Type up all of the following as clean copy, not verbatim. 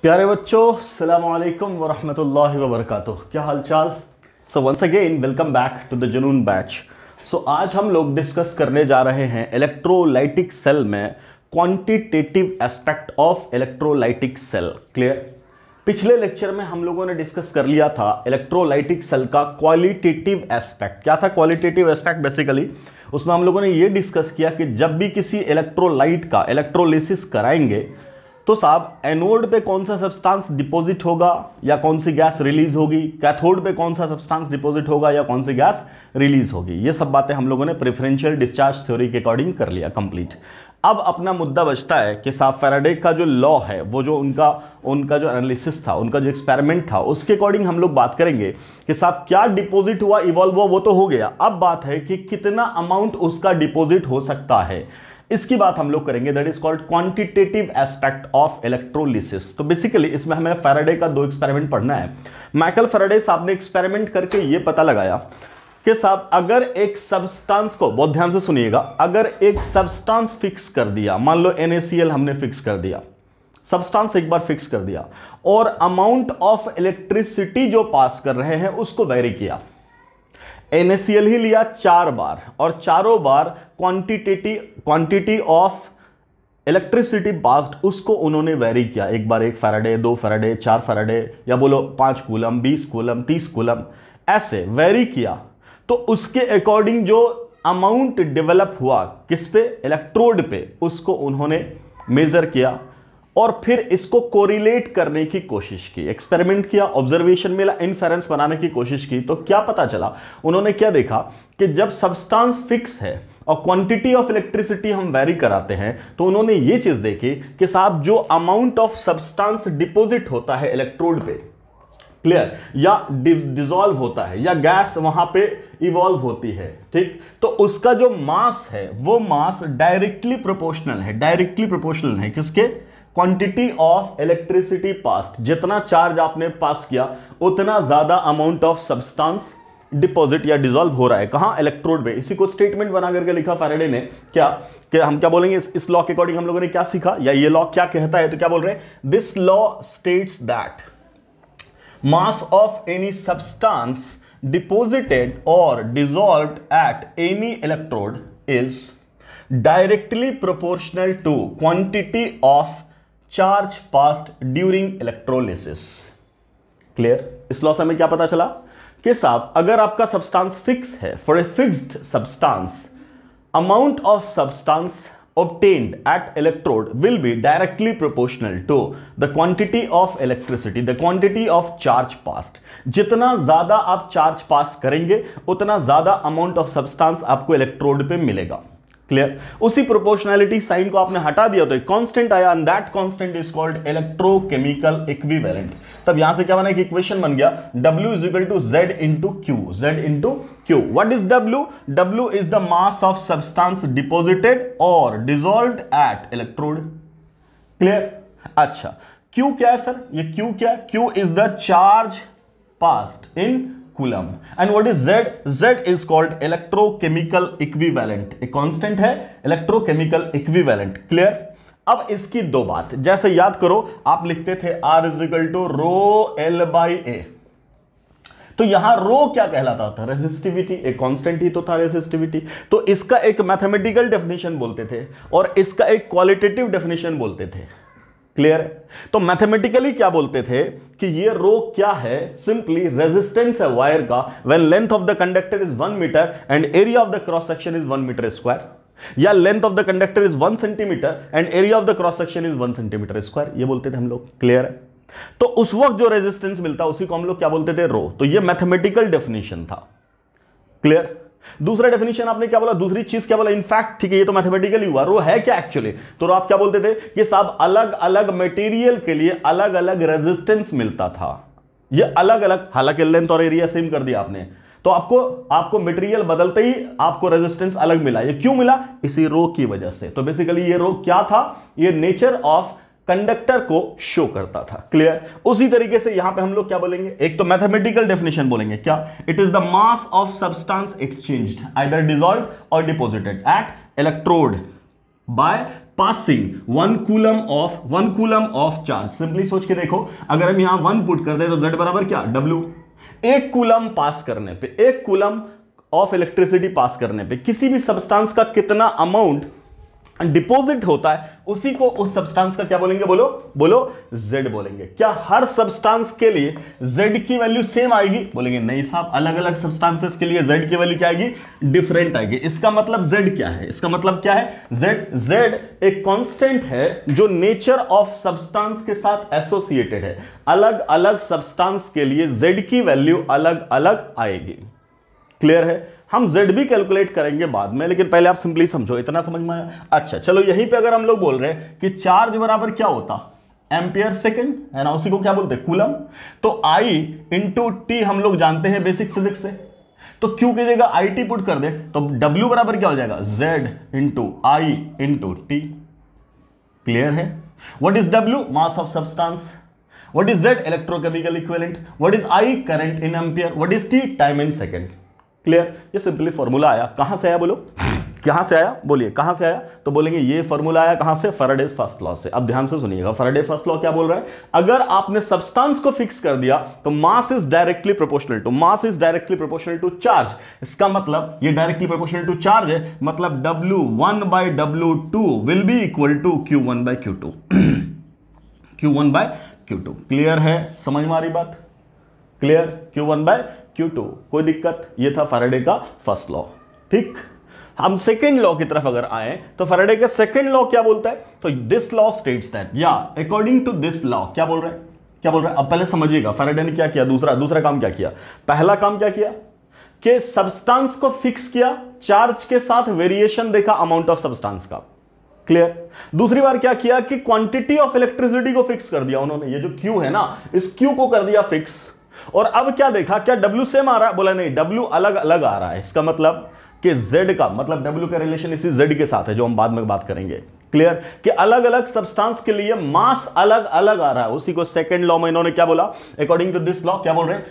प्यारे बच्चों, अस्सलाम वालेकुम वरहमतुल्लाहि वबरकातुह। क्या हालचाल। So once again welcome back to the Junoon batch. आज हम लोग डिस्कस करने जा रहे हैं इलेक्ट्रोलाइटिक सेल में quantitative aspect of electrolytic cell. Clear. पिछले लेक्चर में हम लोगों ने डिस्कस कर लिया था इलेक्ट्रोलाइटिक सेल का क्वालिटेटिव एस्पेक्ट। क्या था क्वालिटेटिव एस्पेक्ट? बेसिकली उसमें हम लोगों ने ये डिस्कस किया कि जब भी किसी इलेक्ट्रोलाइट का इलेक्ट्रोलिसिस कराएंगे तो साहब एनोड पे कौन सा सब्सटेंस डिपॉजिट होगा या कौन सी गैस रिलीज होगी, कैथोड पे कौन सा सब्सटेंस डिपॉजिट होगा या कौन सी गैस रिलीज होगी। ये सब बातें हम लोगों ने प्रेफरेंशियल डिस्चार्ज थ्योरी के अकॉर्डिंग कर लिया कंप्लीट। अब अपना मुद्दा बचता है कि साहब फैराडे का जो लॉ है, वो जो उनका जो एनालिसिस था, उनका जो एक्सपेरिमेंट था, उसके अकॉर्डिंग हम लोग बात करेंगे कि साहब क्या डिपॉजिट हुआ, इवॉल्व हुआ, वो तो हो गया। अब बात है कि कितना अमाउंट उसका डिपॉजिट हो सकता है, इसकी बात हम लोग करेंगे। That is called quantitative aspect of electrolysis. तो बेसिकली इसमें हमें फैराडे का दो एक्सपेरिमेंट पढ़ना है। माइकल फैराडे साहब ने एक्सपेरिमेंट करके ये पता लगाया कि साहब अगर एक सब्सटेंस को, बहुत ध्यान से सुनिएगा, अगर एक सब्सटेंस फिक्स कर दिया, मान लो NaCl हमने फिक्स कर दिया, सब्सटेंस एक बार फिक्स कर दिया और अमाउंट ऑफ इलेक्ट्रिसिटी जो पास कर रहे हैं उसको वेरी किया। NaCl ही लिया 4 बार और चारों बार क्वांटिटी ऑफ इलेक्ट्रिसिटी पास्ड उसको उन्होंने वेरी किया। एक बार 1 फैराडे, 2 फैराडे, 4 फैराडे, या बोलो 5 कूलम, 20 कूलम, 30 कूलम, ऐसे वेरी किया। तो उसके अकॉर्डिंग जो अमाउंट डेवलप हुआ किस पे, इलेक्ट्रोड पे, उसको उन्होंने मेजर किया और फिर इसको कोरिलेट करने की कोशिश की। एक्सपेरिमेंट किया, ऑब्जर्वेशन मिला, इनफेरेंस बनाने की कोशिश की। तो क्या पता चला, उन्होंने क्या देखा कि जब सब्सटेंस फिक्स है और क्वांटिटी ऑफ इलेक्ट्रिसिटी हम वेरी कराते हैं, तो उन्होंने ये चीज देखी कि साहब जो अमाउंट ऑफ सब्सटेंस डिपॉजिट होता है इलेक्ट्रोड पे, क्लियर, या डिसॉल्व होता है, या गैस वहां पे इवॉल्व होती है, ठीक, तो उसका जो मास है वो मास डायरेक्टली प्रोपोर्शनल है किसके, क्वांटिटी ऑफ इलेक्ट्रिसिटी पास्ड। जितना चार्ज आपने पास किया उतना ज्यादा अमाउंट ऑफ सब्सटेंस डिपॉजिट या डिसॉल्व हो रहा है। कहां, इलेक्ट्रोड पे। इसी को स्टेटमेंट बना करके लिखा फैराडे ने। क्या कि हम क्या बोलेंगे, इस लॉ के अकॉर्डिंग हम लोगों ने क्या सीखा, या ये लॉ क्या कहता है, तो क्या बोल रहे हैं, this law states that mass of any substance deposited or dissolved at any electrode is directly proportional to quantity of charge passed during electrolysis. Clear? इस लॉ से हमें क्या पता चला कि साहब अगर आपका सब्सटेंस फिक्स है, for a fixed substance, amount of substance obtained at electrode will be directly proportional to the quantity of electricity, the quantity of charge passed. जितना ज्यादा आप चार्ज पास करेंगे उतना ज्यादा अमाउंट ऑफ सब्सटेंस आपको इलेक्ट्रोड पे मिलेगा। क्लियर? उसी प्रोपोर्शनैलिटी साइन को आपने हटा दिया तो एक कांस्टेंट आया, and that constant is called electrochemical equivalent. तब यहां से क्या बना, एक इक्वेशन बन गया, W is equal to Z into Q, Z into Q। What is W? W is the mass of substance deposited और डिसॉल्व्ड एट इलेक्ट्रोड। क्लियर? अच्छा, Q क्या है सर, ये Q क्या है, Q is the charge passed in coulomb. And what is Z? Z is called electrochemical equivalent. एक constant है electrochemical equivalent. Clear? अब इसकी दो बात, जैसे याद करो आप लिखते थे R is equal to rho L by A, तो यहां रो क्या कहलाता था, रेसिस्टिविटी। एक कांस्टेंट ही तो था रेसिस्टिविटी। तो इसका एक मैथमेटिकल डेफिनेशन बोलते थे और इसका एक क्वालिटेटिव डेफिनेशन बोलते थे। क्लियर है? तो मैथमेटिकली क्या बोलते थे कि ये रो क्या है, सिंपली रेजिस्टेंस है वायर का when length of the conductor is 1 metre and area of the cross section is 1 metre square, या length of the conductor is 1 centimetre and area of the cross section is 1 centimetre square, ये बोलते थे हम लोग। Clear है? तो उस वक्त जो रेजिस्टेंस मिलता उसी को हम लोग क्या बोलते थे, रो। तो ये मैथमेटिकल डेफिनेशन था। क्लियर? दूसरा डेफिनेशन आपने क्या बोला, दूसरी चीज क्या बोला, इनफैक्ट, ठीक है, ये तो मैथमेटिकली हुआ। रो है क्या एक्चुअली, तो आप क्या बोलते थे कि साहब अलग अलग मटेरियल के लिए अलग अलग रेजिस्टेंस मिलता था। ये अलग अलग, हालांकि लेंथ और एरिया सेम कर दिया आपने, तो आपको मटेरियल बदलते ही आपको रेजिस्टेंस अलग मिला। ये क्यों मिला, इसी रो की वजह से। तो बेसिकली ये रो क्या था, ये नेचर ऑफ कंडक्टर को शो करता था। क्लियर? उसी तरीके से यहां पे हम लोग क्या बोलेंगे, एक तो मैथमेटिकल डेफिनेशन बोलेंगे, क्या, it is the mass of substance exchanged either dissolved or deposited at electrode by passing 1 coulomb of charge. Simply सोच के देखो, अगर हम यहां 1 पुट कर दे तो Z बराबर क्या, W। 1 कूलम पास करने पे, 1 कूलम ऑफ इलेक्ट्रिसिटी पास करने पे किसी भी सब्सटेंस का कितना अमाउंट डिपॉजिट होता है, उसी को उस सब्सटेंस का क्या बोलेंगे, बोलो बोलो, Z बोलेंगे। क्या हर सब्सटेंस के लिए Z की वैल्यू सेम आएगी? बोलेंगे नहीं साहब, अलग अलग सब्सटेंसेस के लिए Z की वैल्यू क्या आएगी, डिफरेंट आएगी। इसका मतलब Z क्या है, इसका मतलब क्या है, Z एक कांस्टेंट है जो नेचर ऑफ सब्सटेंस के साथ एसोसिएटेड है। अलग अलग सब्सटेंस के लिए Z की वैल्यू अलग अलग आएगी। क्लियर है? हम Z भी कैलकुलेट करेंगे बाद में, लेकिन पहले आप सिंपली समझो, इतना समझ में आया? अच्छा चलो, यहीं पे अगर हम लोग बोल रहे हैं कि चार्ज बराबर क्या होता, एम्पियर सेकंड, है ना, उसी को क्या बोलते हैं, कूलम। तो I इंटू टी हम लोग जानते हैं बेसिक फिजिक्स से, तो Q की जगह IT पुट कर दे तो W बराबर क्या हो जाएगा, Z into I into T. Clear है? What is W, mass of substance. What is Z, electrochemical equivalent. What is I, current in ampere. What is T, time in second. Clear? ये simply formula आया, कहां से आया बोलो, कहां से आया, बोलिए कहां से आया? तो बोलेंगे ये फॉर्मूला आया कहां से, फैराडेज फर्स्ट लॉ से। अब ध्यान से सुनिएगा, फैराडे फर्स्ट लॉ क्या बोल रहा है, अगर आपने सब्सटेंस को फिक्स कर दिया तो mass is directly proportional to charge. इसका मतलब ये डायरेक्टली प्रोपोर्शनल टू चार्ज है, मतलब W1 by W2 will be equal to Q1 by Q2। Q1 by Q2। Clear है? समझ में आ रही बात? क्लियर? Q1 by Q2, कोई दिक्कत? ये था फैराडे का फर्स्ट लॉ। ठीक, हम सेकेंड लॉ की तरफ अगर आए तो फैराडे का सेकेंड लॉ क्या बोलता है, तो दिस लॉ स्टेट्स दैट, या अकॉर्डिंग टू दिस लॉ क्या बोल रहा है, क्या बोल रहा है? अब पहले समझिएगा फैराडे ने क्या किया, दूसरा काम क्या किया। पहला काम क्या किया कि सब्सटेंस को फिक्स किया, चार्ज के साथ वेरिएशन देखा अमाउंट ऑफ सब्सटेंस का। क्लियर? दूसरी बार क्या किया कि क्वांटिटी ऑफ इलेक्ट्रिसिटी को फिक्स कर दिया उन्होंने, ये जो Q है ना, इस Q को कर दिया फिक्स। और अब क्या देखा, क्या W सेम आ रहा है, बोला नहीं, W अलग अलग आ रहा है। इसका मतलब कि Z का मतलब W का रिलेशन इसी Z के साथ है, जो हम बाद में बात करेंगे। क्लियर? कि अलग अलग सब्सटेंस के लिए मास अलग अलग आ रहा है। उसी को सेकंड लॉ में इन्होंने क्या बोला, अकॉर्डिंग टू दिस लॉ क्या बोल रहे हैं,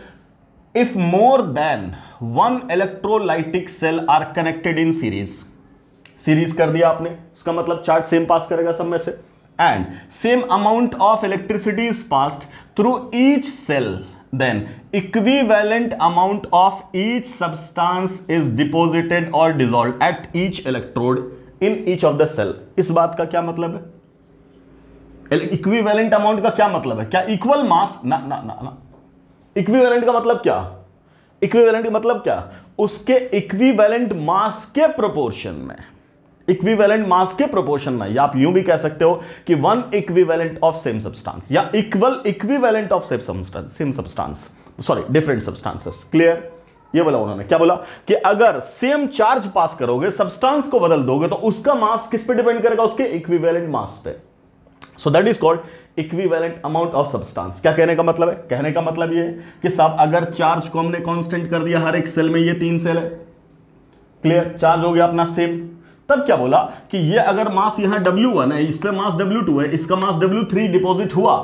if more than 1 electrolytic cell are connected in series कर दिया आपने, इसका मतलब चार्ज सेम पास करेगा सब में से, and same amount of electricity is passed through each cell, then equivalent amount of each substance is deposited or dissolved at each electrode in each of the cell। इस बात का क्या मतलब है, इक्विवेलेंट अमाउंट का क्या मतलब है, क्या इक्वल मास, ना ना ना ना। इक्विवेलेंट का मतलब क्या, इक्विवेलेंट का मतलब क्या, उसके इक्विवेलेंट मास के प्रोपोर्शन में, इक्विवेलेंट मास के प्रोपोर्शन में, या आप यूं भी कह सकते हो कि 1 इक्विवेलेंट ऑफ सेम सब्सटेंस, या equal equivalent of same substance, sorry different substances. Clear? ये बोला उन्होंने, क्या बोला कि अगर सेम चार्ज पास करोगे, सब्सटेंस को बदल दोगे, तो उसका मास किस पे डिपेंड करेगा, उसके इक्विवेलेंट मास पे। So that is called equivalent amount of substance. क्या कहने का मतलब है, कहने का मतलब ये है कि साहब अगर चार्ज को हमने कांस्टेंट कर दिया हर एक सेल में, ये 3 सेल है, क्लियर, चार्ज हो गया अपना सेम, तब क्या बोला कि ये अगर मास यहां W1 है, इस पे मास W2 है, इसका मास W3 डिपॉजिट हुआ,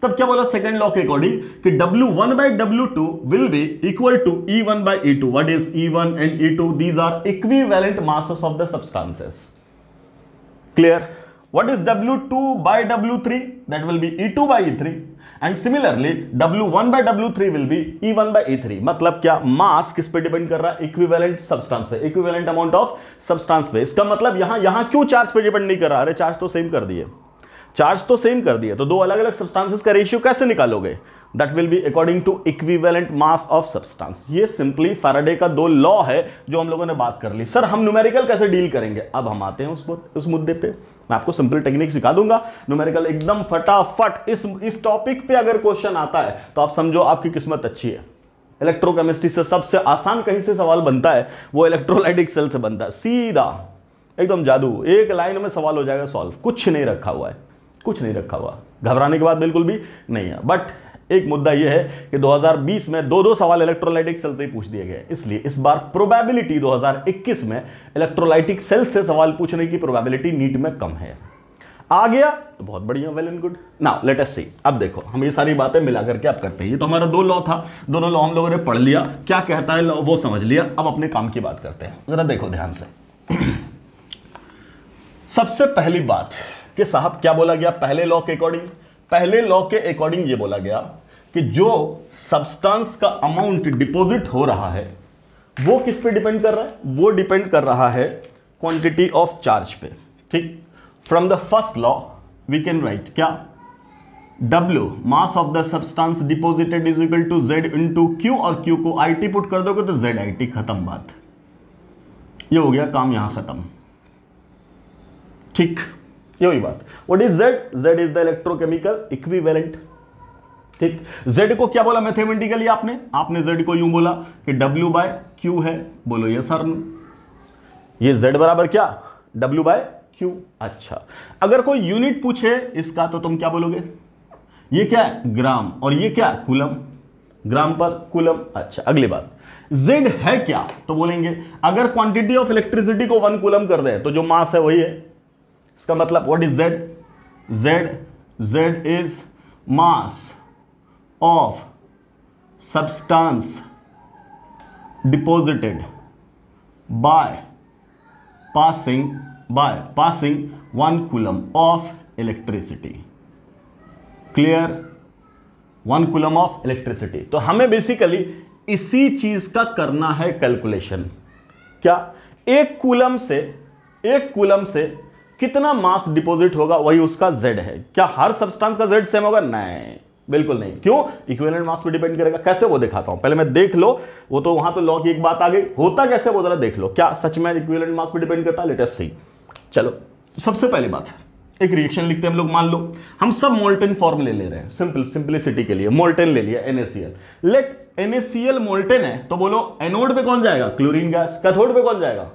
तब क्या बोला सेकंड लॉ के अकॉर्डिंग कि W1 by W2 will be equal to E1 by E2। What is E1 and E2? These are equivalent masses of the substances। Clear? What is W2 by W3? That will be E2 by E3। And similarly W1 by W3 will be E1 by E3। मतलब क्या, मास किस पे depend कर रहा है, equivalent substance पे, equivalent amount of substance पे। इसका मतलब यहां क्यों चार्ज पे डिपेंड नहीं कर रहा, अरे चार्ज तो सेम कर दिए, चार्ज तो सेम कर दिए, तो दो अलग अलग सब्सटेंसेस का रेशियो कैसे निकालोगे, that will be according to equivalent mass of substance. ये सिंपली फैराडे का 2 लॉ है जो हम लोगों ने बात कर ली। सर हम न्यूमेरिकल कैसे डील करेंगे, अब हम आते हैं उस मुद्दे पे, मैं आपको सिंपल टेक्निक सिखा दूंगा, न्यूमेरिकल एकदम फटाफट। इस टॉपिक पे अगर क्वेश्चन आता है तो आप समझो आपकी किस्मत अच्छी है। इलेक्ट्रोकेमिस्ट्री से सबसे आसान कहीं से सवाल बनता है, वो इलेक्ट्रोलाइटिक सेल से बनता है, सीधा एकदम जादू, एक लाइन में सवाल हो जाएगा सॉल्व, कुछ नहीं रखा हुआ है, कुछ नहीं रखा हुआ, घबराने की बात बिल्कुल भी नहीं है। बट एक मुद्दा यह है कि 2020 में 2 सवाल इलेक्ट्रोलाइटिक सेल से ही पूछ दिए गए, इसलिए इस बार प्रोबेबिलिटी 2021 में इलेक्ट्रोलाइटिक सेल से सवाल पूछने की प्रोबेबिलिटी नीट में कम है। आ गया तो बहुत बढ़िया, well and good. Now let us see, अब देखो हम ये सारी बातें मिला करके अब करते हैं। ये तो हमारा 2 लॉ था, दोनों लॉ हम लोगों ने पढ़ लिया, क्या कहता है लॉ वो समझ लिया। अब अपने काम की बात करते हैं, जरा देखो ध्यान से। सबसे पहली बात कि साहब क्या बोला गया पहले लॉ के अकॉर्डिंग? पहले लॉ के अकॉर्डिंग ये बोला गया कि जो सब्सटेंस का अमाउंट डिपॉजिट हो रहा है वो किस पे डिपेंड कर रहा है? वो डिपेंड कर रहा है क्वांटिटी ऑफ चार्ज पे। ठीक, from the first law we can write क्या? W mass of the substance deposited is equal to Z into Q, और Q को IT पुट कर दोगे तो ZIT, खत्म बात। ये हो गया काम, यहां खत्म। ठीक, ये हुई बात। What is Z? Z is the electrochemical equivalent. ठीक, Z को क्या बोला मैथमेटिकली? आपने Z को यूं बोला कि W बाय Q है। बोलो यस सर। ये Z बराबर क्या? W by Q। अच्छा, अगर कोई यूनिट पूछे इसका तो तुम क्या बोलोगे? ये क्या है? ग्राम, और ये क्या? कूलम, ग्राम पर कूलम। अच्छा, अगली बात, Z है क्या? तो बोलेंगे अगर क्वांटिटी ऑफ इलेक्ट्रिसिटी को 1 कूलम कर दे तो जो मास है वही है। इसका मतलब what is Z? Z is mass of substance deposited bye passing 1 coulomb of electricity. Clear? 1 coulomb of electricity. तो हमें बेसिकली इसी चीज का करना है कैलकुलेशन। क्या? 1 कूलम से कितना मास डिपॉजिट होगा वही उसका Z है। क्या हर सब्सटेंस का Z सेम होगा? नहीं, बिल्कुल नहीं। क्यों? इक्विवेलेंट मास पे डिपेंड करेगा। कैसे वो दिखाता हूं, पहले मैं देख लो। वो तो वहां तो लॉ की एक बात आ गई, होता कैसे वो जरा देख लो। क्या सच में इक्विवेलेंट मास पे डिपेंड करता है? लेट अस सी। चलो, सबसे पहली बात, एक रिएक्शन लिखते हैं हम लोग। मान लो हम सब मोल्टेन फॉर्मूले ले रहे हैं, सिंपलिसिटी के लिए मोल्टेन ले लिया, NaCl। लेट NaCl मोल्टेन है तो बोलो एनोड पे कौन जाएगा? Chlorine gas. कैथोड पे कौन जाएगा?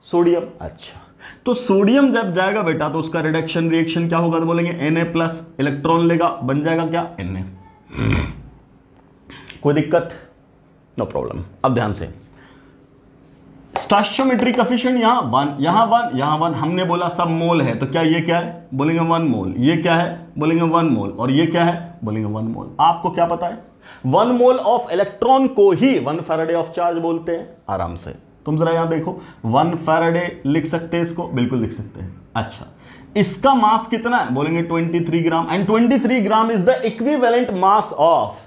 सोडियम। अच्छा, तो सोडियम जब जाएगा बेटा तो उसका रिडक्शन रिएक्शन क्या होगा? तो बोलेंगे Na प्लस, इलेक्ट्रॉन लेगा, बन जाएगा क्या? Na। कोई दिक्कत? No problem. अब ध्यान से, स्टोइकियोमेट्रिक कोएफिशिएंट यहां 1, यहां 1। हमने बोला सब मोल है, तो क्या ये क्या है? बोलेंगे 1 मोल। ये क्या है? बोलेंगे 1 मोल। और ये क्या है? बोलेंगे 1 मोल। आपको क्या पता है? 1 मोल ऑफ इलेक्ट्रॉन को ही 1 फैराडे ऑफ चार्ज बोलते हैं। आराम से तुम जरा यहां देखो, 1 फैराडे लिख सकते हैं इसको, बिल्कुल लिख सकते हैं। अच्छा, इसका मास कितना है? बोलेंगे 23 gram. And 23 gram is the equivalent mass of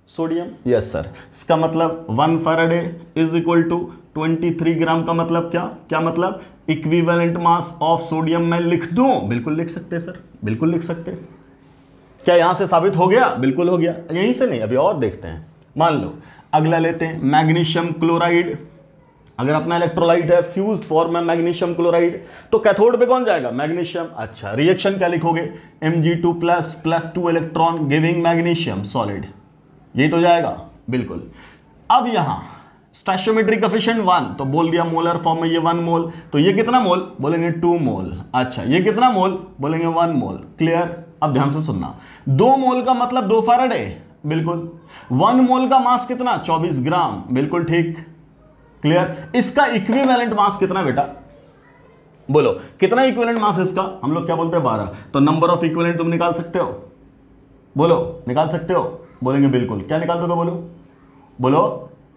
sodium. Yes sir. इसका मतलब 1 faraday is equal to 23 gram का मतलब क्या मतलब? इक्विवेलेंट मास ऑफ सोडियम मैं लिख दूं? बिल्कुल लिख सकते हैं सर, बिल्कुल लिख सकते हैं। क्या यहां से साबित हो गया? बिल्कुल हो गया। यहीं से नहीं, अभी और देखते हैं। मान लो अगला लेते हैं, मैग्नीशियम क्लोराइड। अगर अपना इलेक्ट्रोलाइट है, फ्यूज्ड फॉर्म है मैग्नीशियम क्लोराइड, तो कैथोड पे कौन जाएगा? मैग्नीशियम। अच्छा, रिएक्शन क्या लिखोगे? Mg2 plus 2 electron giving magnesium solid. यही तो जाएगा, बिल्कुल। अब यहां स्टोइकियोमेट्रिक कोएफिशिएंट 1, तो बोल दिया मोलर फॉर्म में ये 1 मोल। तो ये कितना मोल? बोलेंगे 2 मोल। अच्छा, ये कितना मोल? बोलेंगे 1 मोल। क्लियर? अब ध्यान से सुनना, 2 मोल का मतलब 2 फैराडे, बिल्कुल। 1 मोल का मास कितना? 24 ग्राम, बिल्कुल ठीक। क्लियर? इसका इक्विवेलेंट मास कितना बेटा? बोलो कितना इक्विवेलेंट मास है इसका? हम लोग क्या बोलते हैं? 12। तो नंबर ऑफ इक्विवेलेंट तुम निकाल सकते हो? बोलो निकाल सकते हो? बोलेंगे बिल्कुल। क्या निकाल दोगे? बोलो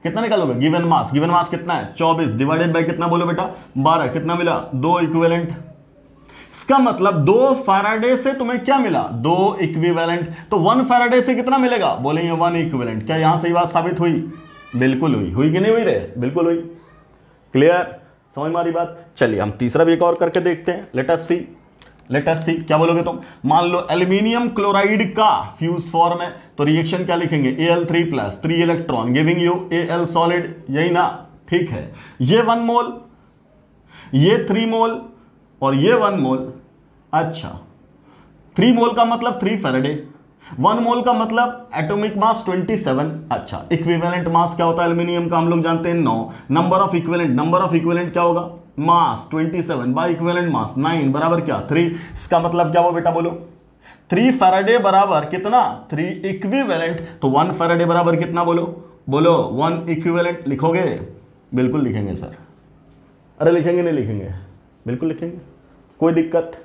कितना निकालोगे? गिवन मास कितना है? 24 डिवाइडेड बाय कितना? बोलो बेटा 12। कितना मिला? 2 इक्विवेलेंट। इसका मतलब 2 फैराडे से तुम्हें क्या मिला? 2 इक्विवेलेंट। तो 1 फैराडे से कितना मिलेगा? बोलेंगे 1 इक्विवेलेंट। क्या यहां से ये बात साबित हुई? बिल्कुल हुई कि नहीं हुई रे? बिल्कुल हुई। क्लियर? समझ में आ रही बात? चलिए हम तीसरा भी एक और करके देखते हैं। लेट अस सी। क्या बोलोगे तुम? मान लो एल्यूमिनियम क्लोराइड का फ्यूज्ड फॉर्म है, तो रिएक्शन क्या लिखेंगे? Al3 plus 3 electron giving you Al solid. यही ना? ठीक है। ये 1 मोल, ये 3 मोल और ये 1 मोल। अच्छा, 3 मोल का मतलब 3 फैराडे, 1 मोल का मतलब एटॉमिक मास 27। अच्छा, इक्विवेलेंट मास क्या होता है एल्यूमिनियम का? हम लोग जानते हैं 9। नंबर ऑफ इक्विवेलेंट क्या होगा? मास 27 बाय इक्विवेलेंट मास 9 बराबर क्या? 3। इसका मतलब क्या हुआ बेटा? बोलो 3 फैराडे बराबर कितना? 3 इक्विवेलेंट। तो 1 फैराडे बराबर कितना? बोलो 1 इक्विवेलेंट। लिखोगे? बिल्कुल लिखेंगे सर। अरे लिखेंगे नहीं लिखेंगे? बिल्कुल लिखेंगे, कोई दिक्कत?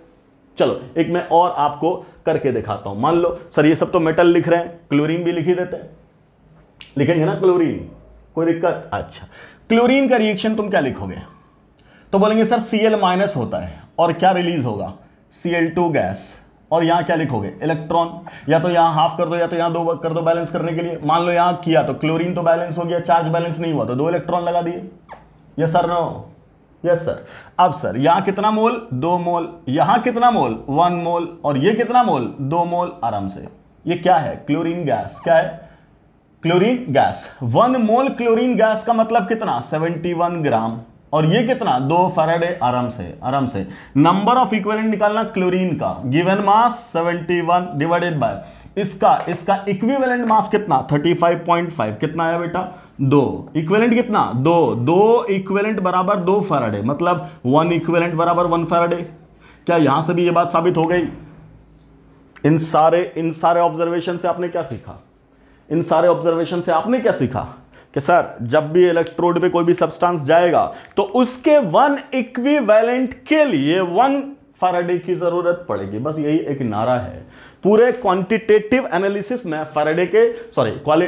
चलो एक मैं और आपको करके दिखाता हूं। मान लो सर ये सब तो मेटल लिख रहे हैं, क्लोरीन भी लिख ही देते हैं। लिखेंगे ना क्लोरीन? कोई दिक्कत? अच्छा, क्लोरीन का रिएक्शन तुम क्या लिखोगे? तो बोलेंगे सर Cl माइनस होता है और क्या रिलीज होगा, Cl2 गैस। और यहां क्या लिखोगे, इलेक्ट्रॉन। या तो यहां हाफ कर दो या तो यहां 2 कर दो बैलेंस करने के लिए। मान लो यहां किया तो क्लोरीन तो बैलेंस हो गया, चार्ज बैलेंस नहीं हुआ तो 2 इलेक्ट्रॉन लगा दिए। Yes sir, no? Yes sir. अब सर यहां कितना मोल, 2 मोल, यहां कितना मोल, 1 मोल, और ये कितना मोल, 2 मोल, आराम से। ये क्या है, क्लोरीन गैस। क्या है, क्लोरीन गैस। 1 मोल क्लोरीन गैस का मतलब कितना, 71 ग्राम। और ये कितना, 2 फैराडे। आराम से, आराम से। नंबर ऑफ इक्विवेलेंट निकालना क्लोरीन का, गिवन मास 71 डिवाइडेड बाय इसका इक्विवेलेंट मास कितना, 35.5। कितना आया बेटा, 2। इक्विवेलेंट कितना, 2 इक्विवेलेंट बराबर 2 फैराडे, मतलब 1 इक्विवेलेंट बराबर 1 फैराडे। क्या यहां से भी ये बात साबित हो गई? इन सारे ऑब्जर्वेशन से आपने क्या सीखा, इन सारे ऑब्जर्वेशन से आपने क्या सीखा कि सर जब भी इलेक्ट्रोड पे कोई भी सब्सटेंस जाएगा तो उसके 1 इक्विवेलेंट के लिए 1 फैराडे की जरूरत पड़ेगी। बस यही एक नारा है। पूरे क्वांटिटेटिव एनालिसिस में फैराडे के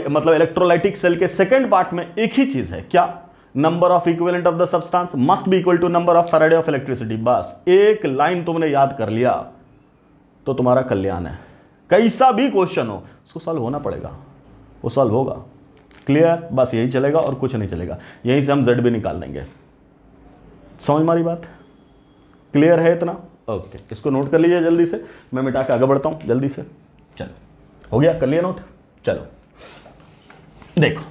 मतलब इलेक्ट्रोलाइटिक सेल के सेकंड पार्ट में एक ही चीज है, क्या, number of equivalent of the substance must be equal to number of Faraday of electricity. बस एक लाइन तुमने याद कर लिया तो तुम्हारा कल्याण है। कैसा भी क्वेश्चन हो उसको सॉल्व होना पड़ेगा, वो सॉल्व होगा। क्लियर? बस यही चलेगा और कुछ नहीं चलेगा। यहीं से हम जेड भी निकाल देंगे। समझ मारी बात? क्लियर है इतना? ओके, इसको नोट कर लीजिए जल्दी से, मैं मिटा के आगे बढ़ता हूं जल्दी से। चलो, हो गया, कर लिया नोट? चलो देखो,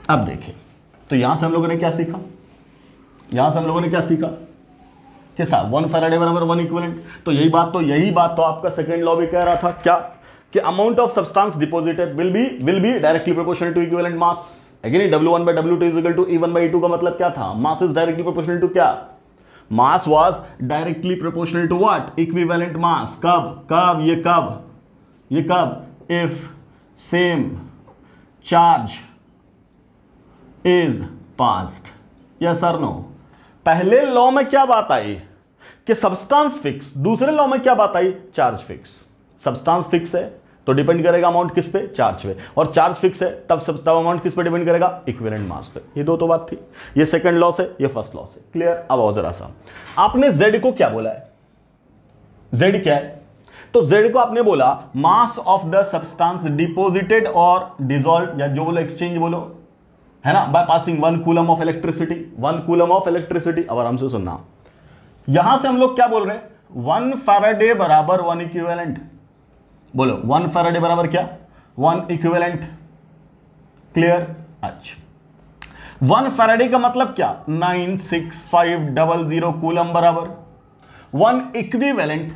अब देखिए, तो यहां से हम लोगों ने क्या सीखा, यहां से हम लोगों ने क्या सीखा कि साहब 1 फैराडे बराबर 1 इक्विवेलेंट। तो यही बात तो आपका सेकंड लॉ भी कह रहा था, क्या, कि amount of substance deposited will be directly proportional to equivalent mass. Again W1 by W2 is equal to E1 by E2 का मतलब क्या था, mass is directly proportional to क्या, mass was directly proportional to what, equivalent mass. कब ये कब, if same charge is passed. Yes or no? पहले law में क्या बात आई कि सब्सटेंस फिक्स, दूसरे लॉ में क्या बात आई, चार्ज फिक्स। सब्सटेंस फिक्स है तो डिपेंड करेगा अमाउंट किस पे, चार्ज पे, और चार्ज फिक्स है तब अमाउंट किस पे डिपेंड करेगा, इक्विवेलेंट मास पे। ये दो तो बात थी, ये सेकंड लॉ से, ये फर्स्ट लॉ से। क्लियर? अब आओ जरा सा, आपने z को क्या बोला है, z क्या है, तो z को आपने बोला मास ऑफ द सब्सटेंस डिपोजिटेड और डिसॉल्व, या जो बोलो एक्सचेंज बोलो, है ना, bye passing 1 coulomb of electricity, 1 coulomb of electricity. अब आराम से सुनना, यहां से हम लोग क्या बोल रहे हैं, 1 फैराडे बराबर 1 इक्विवेलेंट। बोलो 1 फैराडे बराबर क्या, 1 इक्विवेलेंट। क्लियर? अच्छा, 1 फैराडे का मतलब क्या, 96500 कूलम बराबर 1 इक्विवेलेंट।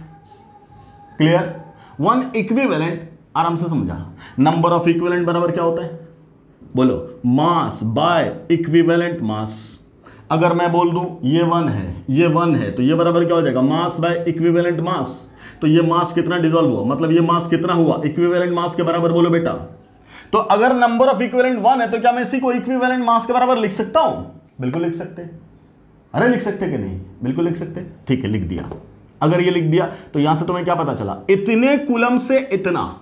क्लियर? 1 इक्विवेलेंट, आराम से समझा। नंबर ऑफ इक्विवेलेंट बराबर क्या होता है, बोलो मास बाय इक्विवेलेंट मास। अगर मैं बोल दूं ये 1 है, ये 1 है, तो ये बराबर क्या हो जाएगा, मास बाय इक्विवेलेंट मास। तो ये मास कितना डिसॉल्व हुआ, मतलब ये मास कितना हुआ, इक्विवेलेंट मास के बराबर। बोलो बेटा, तो अगर नंबर ऑफ इक्विवेलेंट 1 है तो क्या मैं इसी को इक्विवेलेंट मास के बराबर लिख सकता हूं? बिल्कुल लिख सकते। अरे लिख सकते कि नहीं? बिल्कुल लिख सकते। ठीक है, लिख दिया। अगर ये लिख दिया तो यहां से तुम्हें क्या पता चला, इतने कूलम से इतना,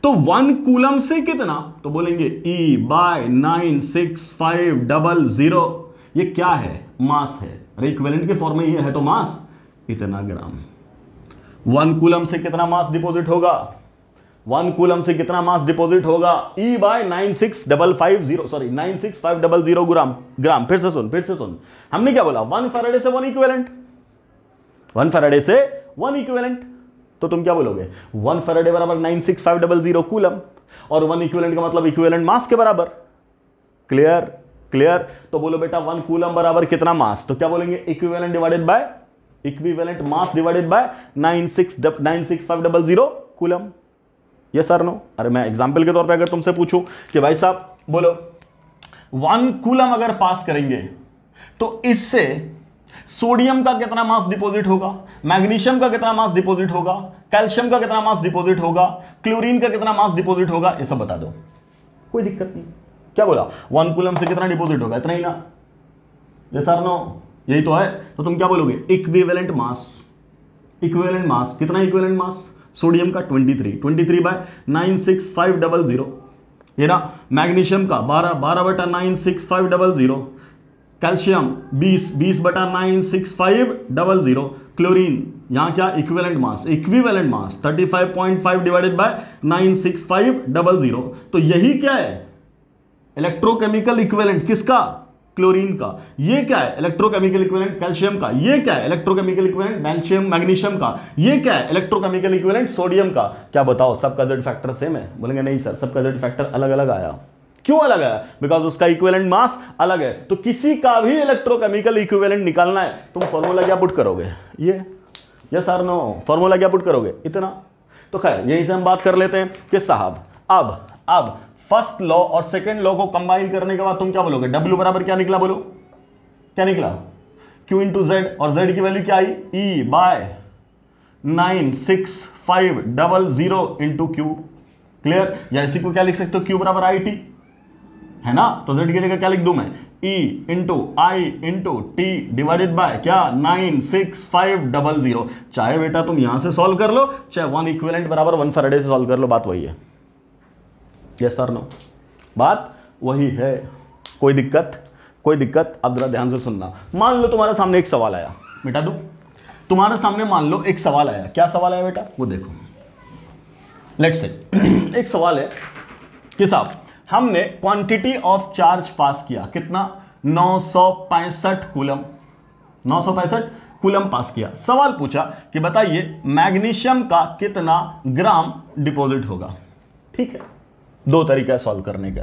तो 1 कूलम से कितना, तो बोलेंगे E बाय 96500। ये क्या है, मास है। अरे इक्विवेलेंट के फॉर्म में ये है तो मास इतना ग्राम। 1 कूलम से कितना मास डिपॉजिट होगा, 1 कूलम से कितना मास डिपॉजिट होगा, E बाय 96500 ग्राम। फिर से सुन, हमने क्या बोला, 1 फैराडे से 1 इक्विवेलेंट, 1 फैराडे से 1 इक्विवेलेंट। तो तुम क्या बोलोगे, 1 फैराडे बराबर 96500 कूलम, और 1 इक्विवेलेंट का मतलब इक्विवेलेंट मास के बराबर। क्लियर? तो बोलो बेटा 1 कूलम बराबर कितना मास, तो क्या बोलेंगे, equivalent divided by equivalent mass divided by 96500 coulomb. Yes or no? अरे मैं एग्जांपल के तौर पे अगर तुमसे पूछूं कि भाई साहब बोलो 1 कूलम अगर पास करेंगे तो इससे सोडियम का कितना मास डिपॉजिट होगा, मैग्नीशियम का कितना मास डिपॉजिट होगा, कैल्शियम का कितना मास डिपॉजिट होगा, क्लोरीन का कितना मास डिपॉजिट होगा, ये सब बता दो, कोई दिक्कत नहीं। क्या बोला, 1 कूलम से कितना डिपॉजिट होगा, इतना ही ना। Yes or no? यही तो है। तो तुम क्या बोलोगे, इक्विवेलेंट मास कितना, इक्विवेलेंट मास सोडियम का 23 बाय 96500, ये ना। मैग्नीशियम का 12 बटा 96500, कैल्शियम 20/96500, क्लोरीन यहां क्या इक्विवेलेंट मास 35.5 डिवाइडेड बाय 96500, तो यही क्या है इलेक्ट्रोकेमिकल इक्विवेलेंट किसका, क्लोरीन का। ये क्या है इलेक्ट्रोकेमिकल इक्विवेलेंट कैल्शियम का। ये क्या है इलेक्ट्रोकेमिकल इक्विवेलेंट मैग्नीशियम का। ये क्या है इलेक्ट्रोकेमिकल इक्विवेलेंट सोडियम का। क्या बताओ सबका जेड फैक्टर सेम है, बोलेंगे नहीं सर सबका जेड फैक्टर अलग अलग आया। क्यों अलग है, बिकॉज उसका इक्विवेलेंट मास अलग है। तो किसी का भी इलेक्ट्रोकेमिकल इक्विवेलेंट निकालना है, तुम फॉर्मूला क्या पुट करोगे, ये यस और नो, फॉर्मूला क्या पुट करोगे इतना। तो खैर यहीं से हम बात कर लेते हैं कि साहब अब फर्स्ट लॉ और सेकंड लॉ को कंबाइन करने के बाद तुम क्या बोलोगे, W बराबर क्या निकला, बोलो क्या निकला, Q इंटू जेड, और Z की वैल्यू क्या आई E/96500 इंटू Q। क्लियर, या इसी को क्या लिख सकते हो Q बराबर IT है ना, तो Z की जगह क्या लिख दूं मैं E into I into T divided by क्या 96500। चाहे बेटा तुम यहां से सॉल्व कर लो, चाहे 1 इक्विवेलेंट बराबर 1 फैराडे से सॉल्व कर लो, बात वही है। यस सर नो, बात वही है, कोई दिक्कत। अब जरा ध्यान से सुनना। मान लो तुम्हारे सामने एक सवाल आया, बेटा दो तुम्हारे सामने मान लो एक सवाल आया। क्या सवाल आया बेटा, वो देखो। लेट्स से एक सवाल है कि साहब हमने क्वांटिटी ऑफ चार्ज पास किया, कितना 965 कूलम, 965 कूलम पास किया। सवाल पूछा कि बताइए मैग्नीशियम का कितना ग्राम डिपॉजिट होगा। ठीक है, दो तरीका है सॉल्व करने का,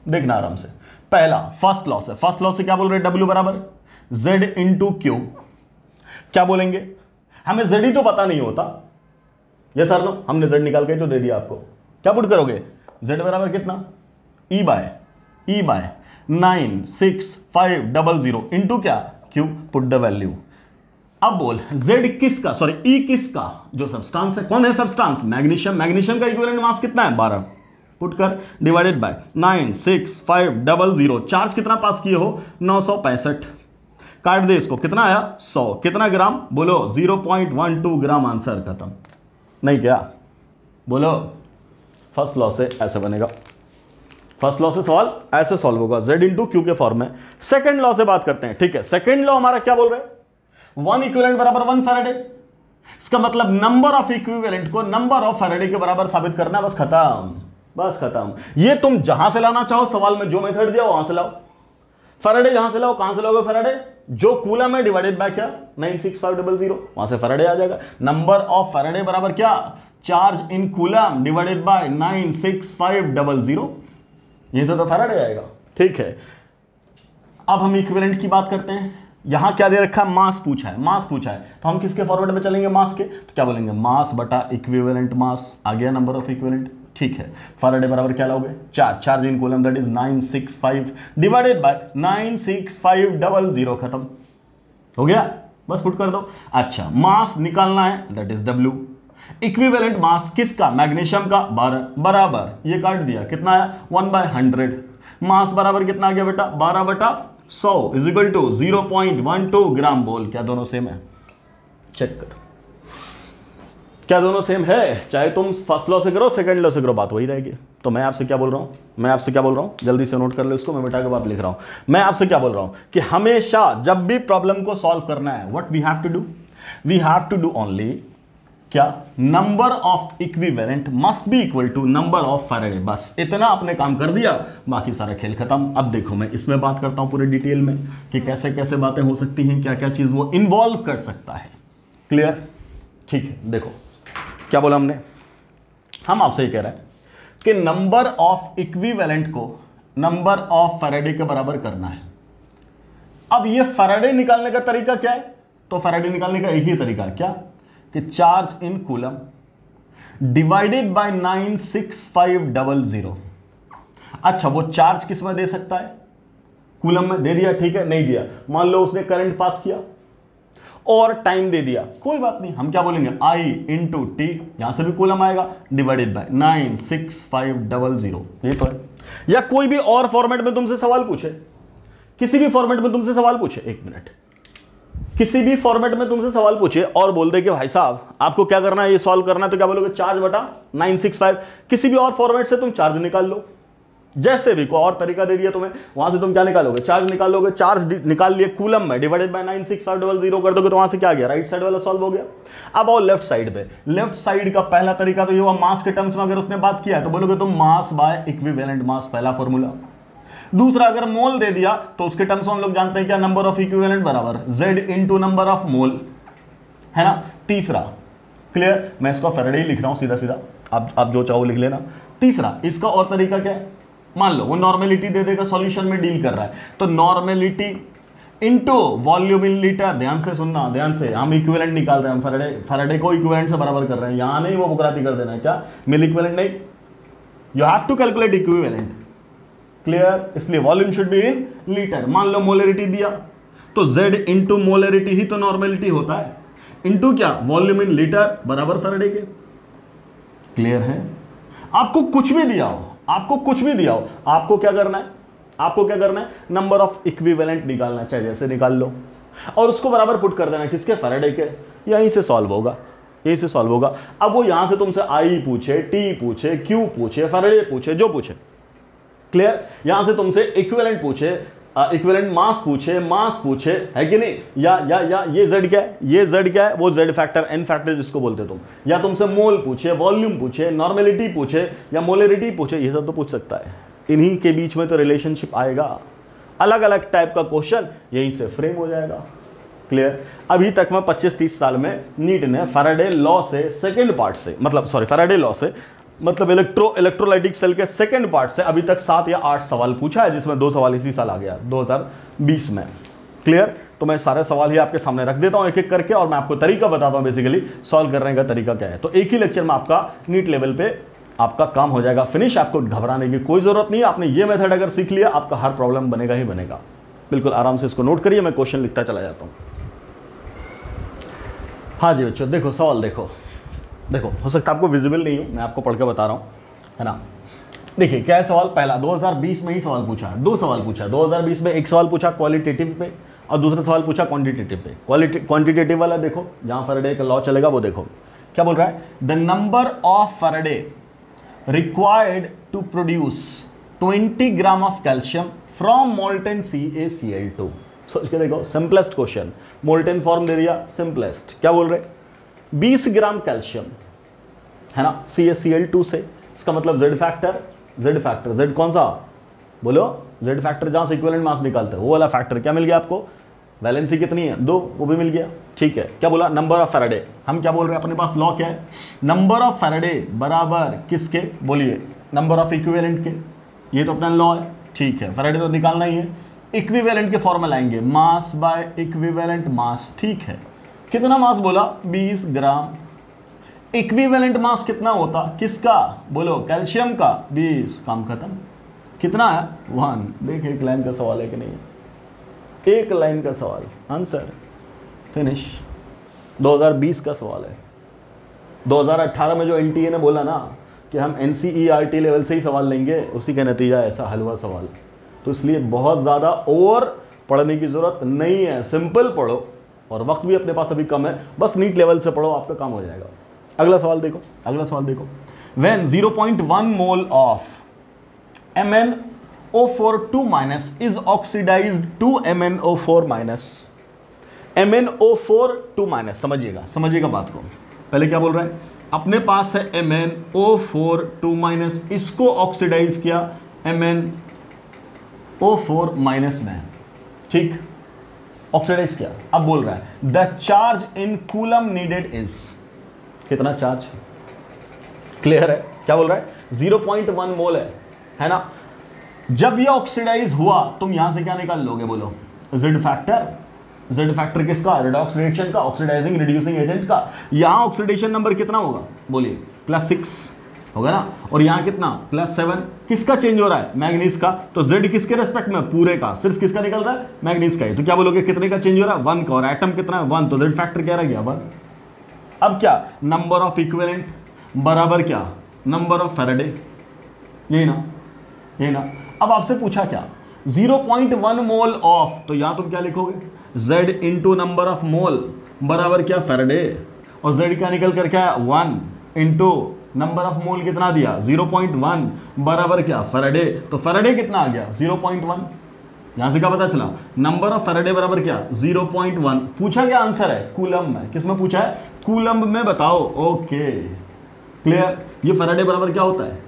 देखना आराम से। पहला फर्स्ट लॉ से, क्या बोल रहे हैं, W बराबर Z इंटू क्यू। क्या बोलेंगे, हमें Z ही तो पता नहीं होता। ये सर नो, हमने Z निकाल के तो दे दिया आपको। क्या पुट करोगे, Z बराबर कितना E बाय 96500 इंटू क्या Q, पुट द वैल्यू। अब बोल Z किसका, सॉरी E किसका, जो सब्सटेंस है। कौन है सब्सटेंस, मैग्नीशियम। मैग्नीशियम का इक्विवेलेंट मास कितना है 12, पुट कर डिवाइडेड बाय 96500। चार्ज कितना पास किए हो 965, काट दे इसको, कितना आया 100, कितना ग्राम बोलो 0.12 ग्राम। आंसर खत्म, नहीं क्या बोलो। फर्स्ट लॉ से ऐसे बनेगा, फर्स्ट लॉ से सवाल ऐसे सॉल्व होगा, Z इंटू क्यू के फॉर्म में। सेकंड लॉ से बात करते हैं। ठीक है, सेकंड लॉ हमारा क्या बोल रहे हैं, 1 इक्विवेलेंट बराबर 1 फैराडे। इसका मतलब नंबर ऑफ इक्विवेलेंट को नंबर ऑफ फैराडे के बराबर साबित करना, बस खत्म। ये तुम जहां से लाना चाहो सवाल में, जो मेथड दिया वहां से लाओ। फैराडे जहां से लाओ, कहां से लाओगे फैराडे, जो कूलम है डिवाइडेड बाय क्या 96500, वहां से फैराडे आ जाएगा। नंबर ऑफ फैराडे बराबर क्या, charge in coulomb divided by 96500, ये तो फैराडे आएगा। ठीक है, अब हम इक्विवेलेंट की बात करते हैं। यहां क्या दे रखा है, मास पूछा है, तो हम किसके फॉरवर्ड में चलेंगे, मास के। तो क्या बोलेंगे, मास बटा इक्विवेलेंट मास, आ गया नंबर ऑफ इक्विवेलेंट। ठीक है, फैराडे बराबर क्या लाओगे, charge in coulomb that is 965 divided by 96500, खत्म हो गया, बस पुट कर दो। अच्छा, मास निकालना है that is W। Equivalent mass किसका, मैग्नीशियम का 12 बराबर, ये काट दिया, कितना आया 1/100। मास बराबर कितना आ गया बेटा 12/100 इज इक्वल टू 0.12 ग्राम। बोल क्या दोनों सेम है, चेक कर, क्या दोनों सेम है। चाहे तुम फर्स्ट लॉ से करो सेकंड लॉ से करो, बात वही रहेगी। तो मैं आपसे क्या बोल रहा हूं, जल्दी से नोट कर ले उसको, मैं बेटा के बाद लिख रहा हूं। मैं आपसे क्या बोल रहा हूं कि हमेशा जब भी प्रॉब्लम को सॉल्व करना है, what we have to do only क्या, number of equivalent must be equal to number of faraday. बस इतना आपने काम कर दिया, बाकी सारा खेल खत्म। अब देखो मैं इसमें बात करता हूं पूरे डिटेल में कि कैसे कैसे बातें हो सकती हैं, क्या क्या चीज वो इन्वॉल्व कर सकता है। क्लियर, ठीक है। देखो क्या बोला हमने, हम आपसे ये कह रहे हैं कि नंबर ऑफ इक्विवेलेंट को नंबर ऑफ फैराडे के बराबर करना है। अब ये फैराडे निकालने का तरीका क्या है, तो फैराडे निकालने का एक ही तरीका है, क्या कि charge in coulomb divided by 96500। अच्छा, वो चार्ज किस में दे सकता है, कूलम में दे दिया, ठीक है। नहीं दिया, मान लो उसने करंट पास किया और टाइम दे दिया, कोई बात नहीं, हम क्या बोलेंगे I इंटू टी, यहां से भी कूलम आएगा, डिवाइडेड बाय 96500, ये तो है। या कोई भी और फॉर्मेट में तुमसे सवाल पूछे, किसी भी फॉर्मेट में तुमसे सवाल पूछे, एक मिनट, किसी भी फॉर्मेट में तुमसे सवाल पूछे और बोल दे कि भाई साहब आपको क्या करना है, ये सॉल्व करना है, तो क्या बोलोगे, चार्ज बटा 965। किसी भी और फॉर्मेट से तुम चार्ज निकाल लो, जैसे भी कोई और तरीका दे दिया तुम्हें, वहां से तुम क्या निकालोगे, चार्ज निकालोगे, चार्ज निकाल लिए कूलम में, डिवाइडेड बाय 96500 कर दोगे तो वहां से क्या आ गया, राइट साइड वाला सॉल्व हो गया। अब आओ लेफ्ट साइड पे। लेफ्ट साइड का पहला तरीका तो ये हुआ मास के टर्म्स में अगर उसने बात किया है तो बोलोगे तुम मास बाय इक्विवेलेंट मास, पहला फॉर्मूला। दूसरा अगर मोल दे दिया तो उसके टर्म्स में हम लोग जानते हैं क्या, नंबर ऑफ इक्विवेलेंट बराबर Z into number of mole, है ना। तीसरा, क्लियर, मैं इसको फैराडे लिख रहा हूं सीधा सीधा, आप जो चाहो लिख लेना। तीसरा, इसका और तरीका क्या है, मान लो वो नॉर्मेलिटी दे देगा, सॉल्यूशन में डील कर रहा है तो normality into volume in litre. ध्यान से सुनना, ध्यान से, हम इक्विवेलेंट निकाल रहे हैं, हम फैराडे को इक्विवेलेंट से बराबर कर रहे हैं, यहां नहीं वो बुकराती कर देना है क्या, मिल इक्विवेलेंट नहीं, you have to calculate equivalent, clear. इसलिए volume should be in litre. मान लो मोलरिटी दिया तो Z इंटू मोलरिटी ही तो नॉर्मेलिटी होता है, इंटू क्या, वॉल्यूम इन लीटर बराबर फैराडे के, क्लियर है। आपको कुछ भी दिया हो, आपको कुछ भी दिया हो, आपको क्या करना है, आपको क्या करना है, नंबर ऑफ इक्विवेलेंट निकालना, चाहे जैसे निकाल लो, और उसको बराबर पुट कर देना किसके, फैराडे के। यहीं से सॉल्व होगा, यहीं से सॉल्व होगा। अब वो यहां से तुमसे I पूछे, T पूछे, Q पूछे, फैराडे पूछे, जो पूछे, क्लियर। यहां से तुमसे इक्विवेलेंट पूछे, इक्विवेलेंट मास पूछे, है कि नहीं, या ये Z क्या है, ये Z क्या है, वो Z फैक्टर, N फैक्टर जिसको बोलते तुम, या तुमसे मोल पूछे, वॉल्यूम पूछे, नॉर्मेलिटी पूछे, या मोलरिटी पूछे, ये सब तो पूछ सकता है। इन्हीं के बीच में तो रिलेशनशिप आएगा। अलग अलग टाइप का क्वेश्चन यहीं से फ्रेम हो जाएगा, क्लियर। अभी तक में 25-30 साल में नीट ने फैराडे लॉ से सेकेंड पार्ट से, मतलब सॉरी फैराडे लॉ से, मतलब इलेक्ट्रोलाइटिक सेल के सेकंड पार्ट से अभी तक 7 या 8 सवाल पूछा है, जिसमें 2 सवाल इसी साल आ गया 2020 में, क्लियर। तो मैं सारे सवाल ही आपके सामने रख देता हूं एक एक करके, और मैं आपको तरीका बताता हूं बेसिकली सॉल्व करने का तरीका क्या है। तो एक ही लेक्चर में आपका नीट लेवल पे आपका काम हो जाएगा फिनिश। आपको घबराने की कोई जरूरत नहीं है, आपने ये मेथड अगर सीख लिया आपका हर प्रॉब्लम बनेगा ही बनेगा। बिल्कुल आराम से इसको नोट करिए, मैं क्वेश्चन लिखता चला जाता हूं। हाँ जी बच्चों, देखो सवाल देखो, हो सकता है आपको विजिबल नहीं हो, मैं आपको पढ़ के बता रहा हूँ, है ना। देखिए क्या है सवाल, पहला 2020 में ही सवाल पूछा है, 2 सवाल पूछा है 2020 में। एक सवाल पूछा क्वालिटेटिव पे और दूसरा सवाल पूछा क्वांटिटेटिव पे। क्वांटिटेटिव वाला देखो, जहां फैराडे का लॉ चलेगा वो देखो क्या बोल रहा है, the number of Faraday required to produce 20 gram of calcium from molten CaCl2। सोच के देखो, सिंपलेस्ट क्वेश्चन, मोल्टेन फॉर्म दे दिया, सिंपलेस्ट। क्या बोल रहे, 20 ग्राम कैल्शियम, है ना, CaCl2 से। इसका मतलब Z फैक्टर, Z कौन सा, बोलो, Z फैक्टर जहां से इक्विवेलेंट मास निकालते हैं वो वाला फैक्टर। क्या मिल गया आपको, वैलेंसी कितनी है, 2, वो भी मिल गया, ठीक है। क्या बोला, नंबर ऑफ फैराडे। हम क्या बोल रहे हैं, अपने पास लॉ क्या है, नंबर ऑफ फैराडे बराबर किसके, बोलिए, नंबर ऑफ इक्विवेलेंट के। ये तो अपना लॉ है, ठीक है। फैराडे तो निकालना ही है, इक्विवेलेंट के फॉर्मूला आएंगे, मास बाय इक्विवेलेंट मास, ठीक है। कितना मास बोला, 20 ग्राम। इक्विवेलेंट मास कितना होता, किसका, बोलो, कैल्शियम का, 20, काम खत्म। कितना है, 1। देखिए एक लाइन का सवाल है कि नहीं, एक लाइन का सवाल, आंसर फिनिश। 2020 का सवाल है। 2018 में जो NTA ने बोला ना कि हम NCERT लेवल से ही सवाल लेंगे, उसी का नतीजा ऐसा हलवा सवाल। तो इसलिए बहुत ज़्यादा ओवर पढ़ने की जरूरत नहीं है, सिंपल पढ़ो, और वक्त भी अपने पास अभी कम है, बस नीट लेवल से पढ़ो, आपका काम हो जाएगा। अगला सवाल देखो, when 0.1 mole of MnO4 is oxidized to MnO4 MnO4 समझिएगा बात को। पहले क्या बोल रहा है, अपने पास है MnO4 इसको ऑक्सीडाइज किया MnO4 में, ठीक, ऑक्सीडाइज किया। अब बोल रहा है the charge in coulomb needed is, कितना चार्ज, क्लियर है। क्या बोल रहा है, 0.1 मोल है ना। जब ये ऑक्सीडाइज हुआ तुम यहां से क्या निकाल लोगे, बोलो, Z फैक्टर किसका, रेडॉक्स रिएक्शन का, ऑक्सीडाइजिंग रिड्यूसिंग एजेंट का। यहां ऑक्सीडेशन नंबर कितना होगा, बोलिए, +6 होगा ना, और यहां कितना, +7। किसका चेंज हो रहा है, मैग्नीज का। तो Z किसके रेस्पेक्ट में, पूरे का, सिर्फ किसका निकल रहा है, मैग्नीज का ही। तो क्या बोलोगे, कितने का चेंज हो रहा है, 1 का, और एटम कितना है, 1, तो Z फैक्टर क्या रह गया, 1। अब क्या, नंबर ऑफ इक्विवेलेंट बराबर क्या, नंबर ऑफ फैराडे, यही ना। अब आपसे पूछा क्या, 0.1 मोल ऑफ, तो यहां तुम क्या लिखोगे, Z into number of mole बराबर क्या, फैराडे, और Z क्या निकल कर क्या है, 1 इंटू नंबर ऑफ मोल कितना दिया 0.1 बराबर क्या फैराडे, तो फैराडे कितना आ गया 0.1। यहां से क्या पता चला नंबर ऑफ फैराडे बराबर क्या 0.1। पूछा क्या आंसर है कूलम में, किसमें पूछा है कूलम में, बताओ। Okay clear. ये फैराडे बराबर क्या होता है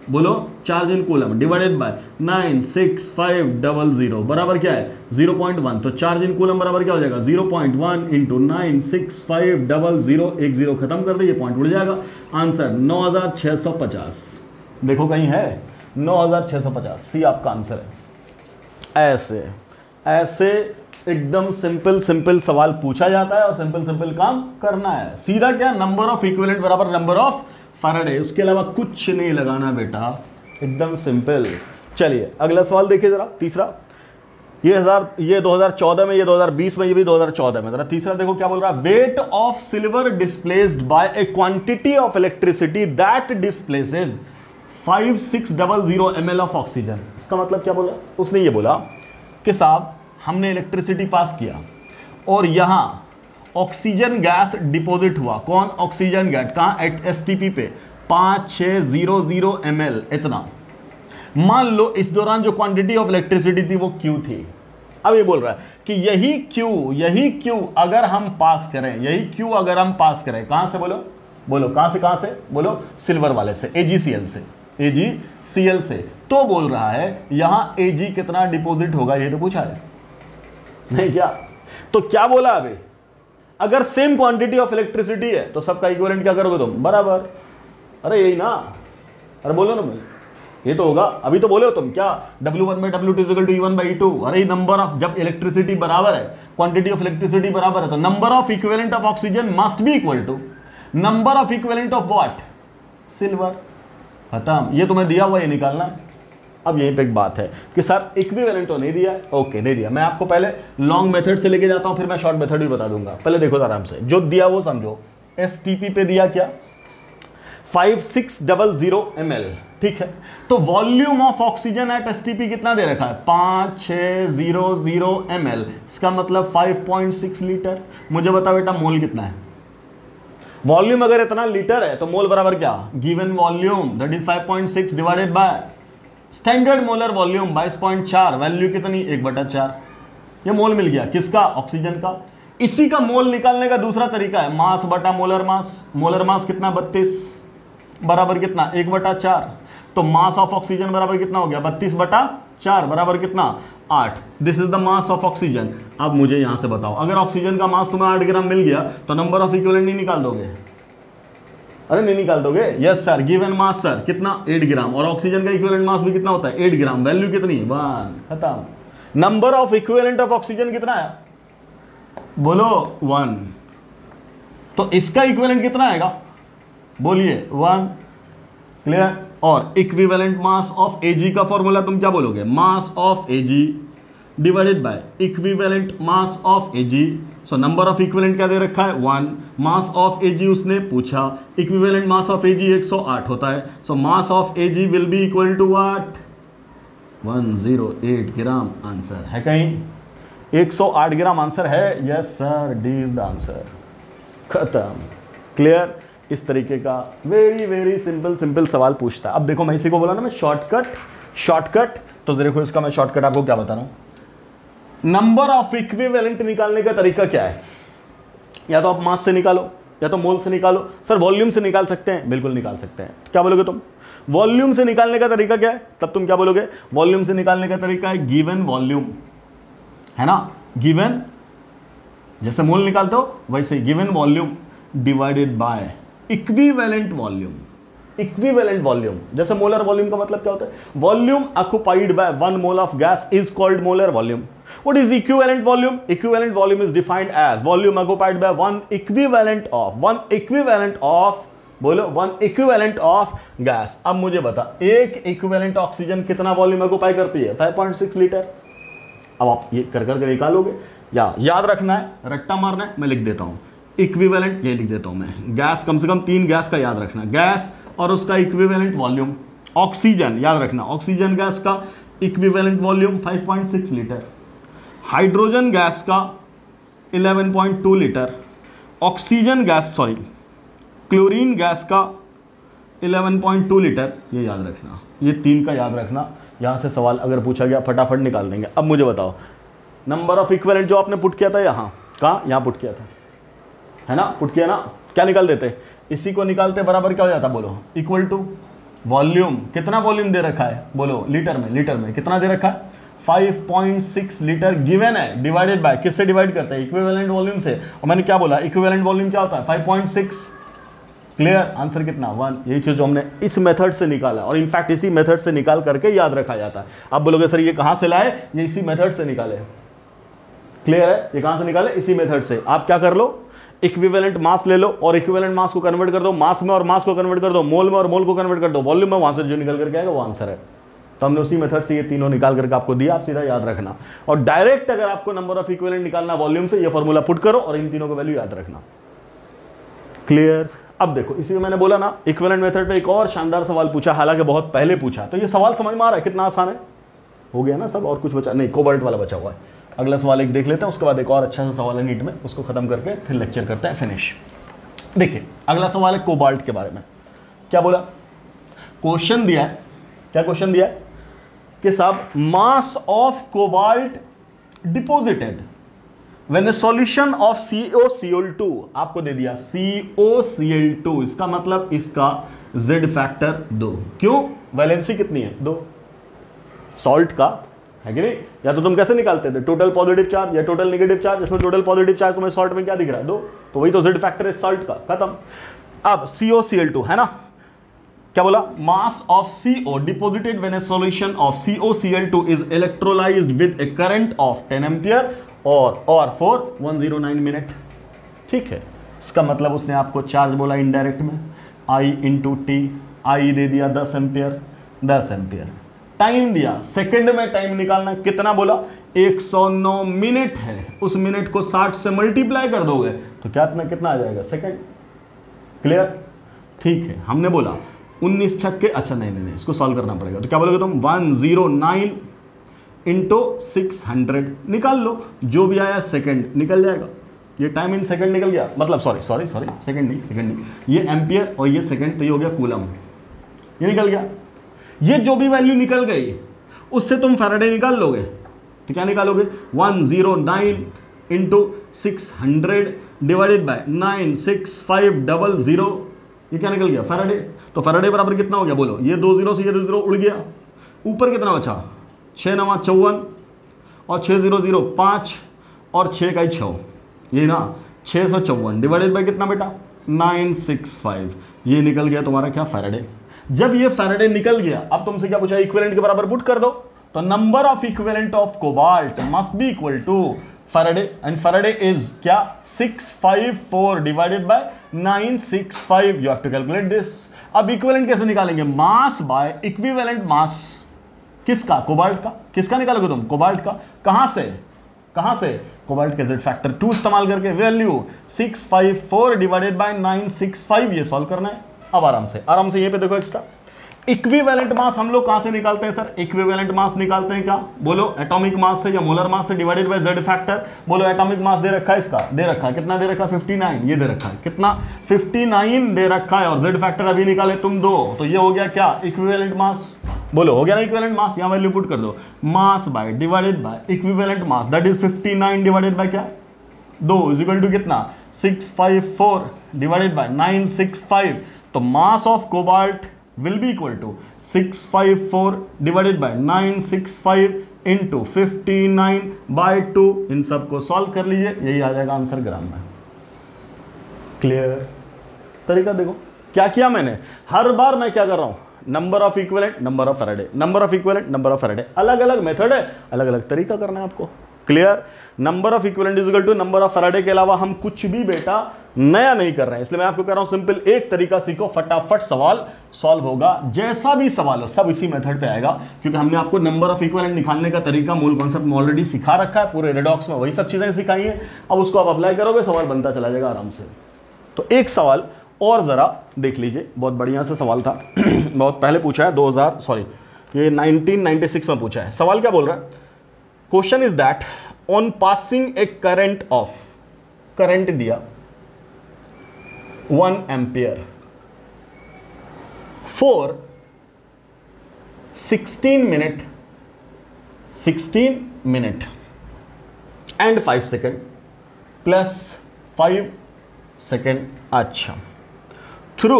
बोलो, charge in coulomb divided by 96500 बराबर क्या है 0.1। तो चार्ज इन कूलम बराबर क्या हो जाएगा 0.1 इंटू 96500, एक जीरो खत्म कर दे, ये पॉइंट उड़ जाएगा। आंसर 9650। देखो कहीं है 9650, सी आपका आंसर है। ऐसे ऐसे एकदम सिंपल सिंपल सवाल पूछा जाता है और सिंपल सिंपल काम करना है। सीधा क्या नंबर ऑफ इक्विवेलेंट बराबर नंबर ऑफ फैराडे, उसके अलावा कुछ नहीं लगाना बेटा, एकदम सिंपल। चलिए अगला सवाल देखिए जरा, तीसरा। ये 2014 में, ये 2020 में, ये भी 2014 में। जरा तीसरा देखो क्या बोल रहा है, weight of silver displaced by A quantity of electricity that displaces 5600 ml of oxygen. इसका मतलब क्या बोला उसने, ये बोला कि साहब हमने इलेक्ट्रिसिटी पास किया और यहां ऑक्सीजन गैस डिपॉजिट हुआ। कौन ऑक्सीजन गैस, कहां एट एसटीपी पे 5600 ml इतना। मान लो इस दौरान जो क्वांटिटी ऑफ इलेक्ट्रिसिटी थी वो क्यू थी। अब ये बोल रहा है कि यही क्यू अगर हम पास करें, यही क्यू अगर हम पास करें, कहां से बोलो, बोलो कहां से बोलो, सिल्वर वाले से, एजीसीएल से, एजीसीएल से। तो बोल रहा है यहां एजी कितना डिपॉजिट होगा, ये तो पूछा है नहीं क्या। तो क्या बोला अभी, अगर सेम क्वांटिटी ऑफ इलेक्ट्रिसिटी है तो सबका इक्विवेलेंट क्या करोगे तुम बराबर। अरे यही ना, अरे बोलो ना भाई, ये तो होगा। अभी तो बोले हो तुम क्या, W1/W2 अरे नंबर ऑफ, जब इलेक्ट्रिसिटी बराबर है, क्वांटिटी ऑफ इलेक्ट्रिसिटी बराबर है, तो number of equivalent of oxygen must be equal to number of equivalent of what, silver. खत्म, ये तुम्हें दिया हुआ, ये निकालना है। अब यहीं पे एक बात है कि सर इक्विवेलेंट तो नहीं दिया है, ओके नहीं दिया, मैं आपको पहले लॉन्ग मेथड से लेके जाता हूं, फिर मैं शॉर्ट मेथड भी बता दूंगा। पहले देखो आराम से, जो दिया वो समझो। एसटीपी पे दिया क्या 5600 ml, ठीक है। तो volume of oxygen at STP कितना दे रखा है 5600 ml, इसका मतलब 5.6 लीटर। मुझे बता बेटा मोल कितना है, वॉल्यूम अगर इतना लीटर है तो मोल बराबर क्या, given volume that is 5.6 divided by standard molar volume 22.4, value कितनी 1/4। ये मोल मिल गया किसका, ऑक्सीजन का। इसी का मोल निकालने का दूसरा तरीका है मास बटा मोलर मास। मोलर मास कितना 32 बराबर कितना 1/4। तो मास ऑफ ऑक्सीजन बराबर कितना हो गया 32/4 बराबर कितना 8। This is the mass of oxygen. अब मुझे यहां से बताओ, अगर ऑक्सीजन का मास तुम्हें 8 ग्राम मिल गया तो नंबर ऑफ इक्विवेलेंट नहीं निकाल दोगे, अरे नहीं निकाल दोगे, yes sir. Given mass sir कितना 8 ग्राम, और ऑक्सीजन का इक्विवेलेंट मास भी कितना होता है 8 ग्राम, वैल्यू कितनी 1, खत्म। Number of equivalent of oxygen कितना है बोलो 1, तो इसका इक्विवेलेंट कितना आएगा बोलिए 1, क्लियर। और इक्विवेलेंट मास ऑफ एजी का फॉर्मूला तुम क्या बोलोगे, मास of AG divided by equivalent mass of AG. So number of equivalent क्या दे रखा है 1, मास ऑफ एजी उसने पूछा, इक्विवेलेंट मास ऑफ एजी 108 होता है। So mass of AG will be equal to what 108 gram. Answer है कहीं 108 ग्राम आंसर है, yes sir, D is the answer. खत्म, क्लियर। इस तरीके का वेरी वेरी सिंपल सिंपल सवाल पूछता है। अब देखो मैं इसी को बोला ना मैं शॉर्टकट, तो देखो इसका मैं शॉर्टकट आपको क्या बता रहा हूं। नंबर ऑफ इक्विवेलेंट निकालने का तरीका क्या है, या तो आप मास से निकालो या तो मोल से निकालो। सर वॉल्यूम से निकाल सकते हैं, बिल्कुल निकाल सकते हैं। क्या बोलोगे तुम, वॉल्यूम से निकालने का तरीका क्या है, तब तुम क्या बोलोगे, वॉल्यूम से निकालने का तरीका है गिवन वॉल्यूम, है ना, गिवन, जैसे मोल निकालते हो वैसे given volume divided by equivalent volume. Equivalent volume, जैसे मोलर वॉल्यूम का मतलब क्या होता है, volume occupied by 1 mole of gas is called molar volume. What is equivalent volume? Equivalent volume is defined as volume occupied by one equivalent of बोलो 1 equivalent of gas। अब मुझे बता, एक equivalent ऑक्सीजन कितना वॉल्यूम ऑक्युपाई करती है 5.6 litre. अब आप ये कर करके निकालोगे, या याद रखना है, रट्टा मारना है, मैं लिख देता हूं इक्विवेलेंट, ये लिख देता हूं मैं, गैस कम से कम 3 गैस का याद रखना, गैस और उसका इक्विवेलेंट वॉल्यूम। ऑक्सीजन याद रखना, ऑक्सीजन गैस का equivalent volume 5.6 litre, hydrogen gas का 11.2 litre, oxygen gas chlorine gas का 11.2 लीटर, ये याद रखना, ये 3 का याद रखना। यहां से सवाल अगर पूछा गया फटाफट निकाल देंगे। अब मुझे बताओ नंबर ऑफ इक्विवेलेंट जो आपने पुट किया था यहाँ, कहाँ, यहाँ पुट किया था, है ना, पुट किया ना, क्या निकाल देते, इसी को निकालते बराबर क्या हो जाता, बोलो, इक्वल टू वॉल्यूम। कितना वॉल्यूम दे रखा है, बोलो, लीटर में, लीटर में कितना दे रखा है, 5.6 लीटर गिवन है, डिवाइडेड बाय, किससे डिवाइड करते हैं, इक्विवेलेंट वॉल्यूम से। और मैंने क्या बोला, इक्विवेलेंट वॉल्यूम क्या होता है, 5.6। क्लियर, आंसर कितना, 1। यही चीज जो हमने इस मेथड से निकाला, और इनफैक्ट इसी मेथड से निकाल करके याद रखा जाता है। आप बोलोगे सर ये कहां से लाए, ये इसी मेथड से निकाले। क्लियर है, ये कहां से निकाले, इसी मेथड से। आप क्या कर लो, इक्विवेलेंट मास ले लो और इक्विवेलेंट मास को कन्वर्ट कर दो मास में, और मास को कन्वर्ट कर दो मोल में, और मोल को कन्वर्ट कर दो वॉल्यूम में, वहां से जो निकल करके आएगा वो आंसर है। तो हमने उसी मेथड से ये तीनों निकाल करके आपको दिया, आप सीधा याद रखना। और डायरेक्ट अगर आपको नंबर ऑफ इक्विवेलेंट निकालना वॉल्यूम से, ये फॉर्मूला पुट करो और इन तीनों को वैल्यू याद रखना। क्लियर। अब देखो, इसी में मैंने बोला ना, इक्विवेलेंट मेथड पे एक और शानदार सवाल पूछा, हालांकि बहुत पहले पूछा। तो ये सवाल समझ में आ रहा है कितना आसान है, हो गया ना सब, और कुछ बचा नहीं, कोबाल्ट वाला बचा हुआ है। अगला सवाल एक देख लेते हैं, उसके बाद एक और अच्छा सा सवाल है नीट में, उसको खत्म करके फिर लेक्चर करते हैं फिनिश। देखिए अगला सवाल है कोबाल्ट के बारे में। क्या बोला, क्वेश्चन दिया है, क्या क्वेश्चन दिया है कि साहब mass of cobalt deposited when A solution of COCl2, आपको दे दिया COCl2, इसका मतलब इसका Z फैक्टर 2। क्यों, वैलेंसी कितनी है, 2, सॉल्ट का, है कि नहीं। या तो तुम कैसे निकालते थे, टोटल पॉजिटिव चार्ज या टोटल नेगेटिव चार्ज, इसमें टोटल पॉजिटिव चार्ज तुम्हें सॉल्ट में क्या दिख रहा है, 2, तो वही तो Z फैक्टर है सॉल्ट का, खत्म। अब COCl2 है ना, क्या बोला, mass of CO deposited when A solution of COCl2 is electrolysed with A current of 10 ampere और फॉर 109 मिनट। ठीक है, इसका मतलब उसने आपको चार्ज बोला इनडायरेक्ट में, I इंटू टी, आई दे दिया 10 एम्पियर, 10 एम्पियर, टाइम दिया, सेकंड में टाइम निकालना, कितना बोला, 109 मिनट है, उस मिनट को 60 से मल्टीप्लाई कर दोगे तो कितना आ जाएगा, सेकंड। क्लियर, ठीक है। हमने बोला 19 छक्के, अच्छा नहीं, इसको सॉल्व करना पड़ेगा, तो क्या बोलोगे तुम, 109 इंटू 600 निकाल लो, जो भी आया सेकंड निकल जाएगा। ये टाइम इन सेकंड निकल गया, मतलब सॉरी सेकंड नहीं, ये एम्पियर और ये सेकंड, तो ये हो गया कूलम, ये निकल गया। ये जो भी वैल्यू निकल गई उससे तुम फैराडे निकाल लोगे, तो क्या निकालोगे, 109 इंटू 600 डिवाइडेड बाय 96500, ये क्या निकल गया, फैराडे। तो फैराडे बराबर कितना हो गया, बोलो, ये 2 0 से ये 2 0 उड़ गया, ऊपर कितना बचा, 6 9 54 और 6 0 0 5 और 6 का 6, ये ना 654 डिवाइडेड बाय कितना बेटा, 965, ये निकल गया तुम्हारा क्या, फैराडे। जब ये फैराडे निकल गया, अब तुमसे क्या पूछा, इक्विवेलेंट के बराबर पुट कर दो, तो number of equivalent of cobalt must be equal to Faraday, and Faraday is क्या, 654 divided by 965, you have to calculate this. अब इक्विवेलेंट कैसे निकालेंगे, मास बाय इक्विवेलेंट मास, किसका, कोबाल्ट का। किसका निकालोगे तुम, कोबाल्ट का। कहां से, कोबाल्ट के Z फैक्टर 2 इस्तेमाल करके, वैल्यू 654 डिवाइडेड बाय 965, ये सॉल्व करना है। अब आराम से ये पे देखो एक्स्ट्रा, इक्विवेलेंट मास हम लोग कहां से निकालते हैं सर, इक्विवेलेंट मास निकालते हैं क्या, बोलो, एटॉमिक मास से या मोलर मास से डिवाइडेड बाय Z फैक्टर। बोलो, एटॉमिक मास दे रखा है, इसका दे रखा है, कितना दे रखा है, 59, ये दे रखा है, कितना, 59 दे रखा है, और Z फैक्टर अभी निकाले तुम 2, तो ये हो गया क्या, इक्विवेलेंट मास। बोलो, हो गया ना इक्विवेलेंट मास, यहां वैल्यू पुट कर दो, mass by divided by equivalent mass, that is 59 divided by क्या, 2 इज इक्वल टू कितना, 654 डिवाइडेड बाय 965, तो mass of cobalt will be equal to 654 divided by 965 into 59 by 2, इन सबको सॉल्व कर लीजिए, यही आ जाएगा आंसर ग्राम में। क्लियर, तरीका देखो क्या किया मैंने, हर बार मैं क्या कर रहा हूं, number of equivalent, number of Faraday, number of equivalent, number of Faraday, अलग अलग मेथड है, अलग अलग तरीका करना है आपको। Clear, number of equivalent is equal to number of Faraday के अलावा हम कुछ भी बेटा नया नहीं कर रहे हैं, इसलिए मैं आपको कह रहा हूं सिंपल एक तरीका सीखो, फटाफट सवाल सॉल्व होगा, जैसा भी सवाल हो सब इसी मेथड पे आएगा, क्योंकि हमने आपको नंबर ऑफ इक्विवेलेंट निकालने का तरीका मूल कॉन्सेप्ट में ऑलरेडी सिखा रखा है, पूरे रेडॉक्स में वही सब चीजें सिखाई है। अब उसको आप अप्लाई करोगे, सवाल बनता चला जाएगा आराम से। तो एक सवाल और जरा देख लीजिए, बहुत बढ़िया से सवाल था बहुत पहले पूछा है, 1996 में पूछा है। सवाल क्या बोल रहा है, question is that on passing a current of, current दिया 1 ampere, for 16 minute and 5 second plus 5 second. अच्छा, थ्रू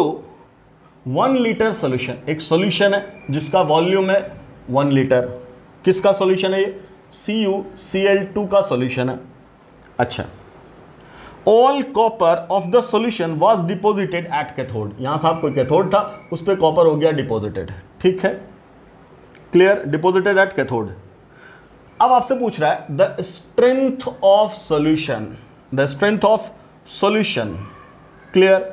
1 लीटर सॉल्यूशन, एक सॉल्यूशन है जिसका वॉल्यूम है 1 लीटर। किसका सॉल्यूशन है ये? CuCl2 का सॉल्यूशन है। अच्छा, all copper of the solution was deposited at cathode. यहां साहब कोई कैथोड था, उस पर कॉपर हो गया डिपॉजिटेड। ठीक है, क्लियर, डिपॉजिटेड एट कैथोड। अब आपसे पूछ रहा है the strength of solution, the strength of solution, clear,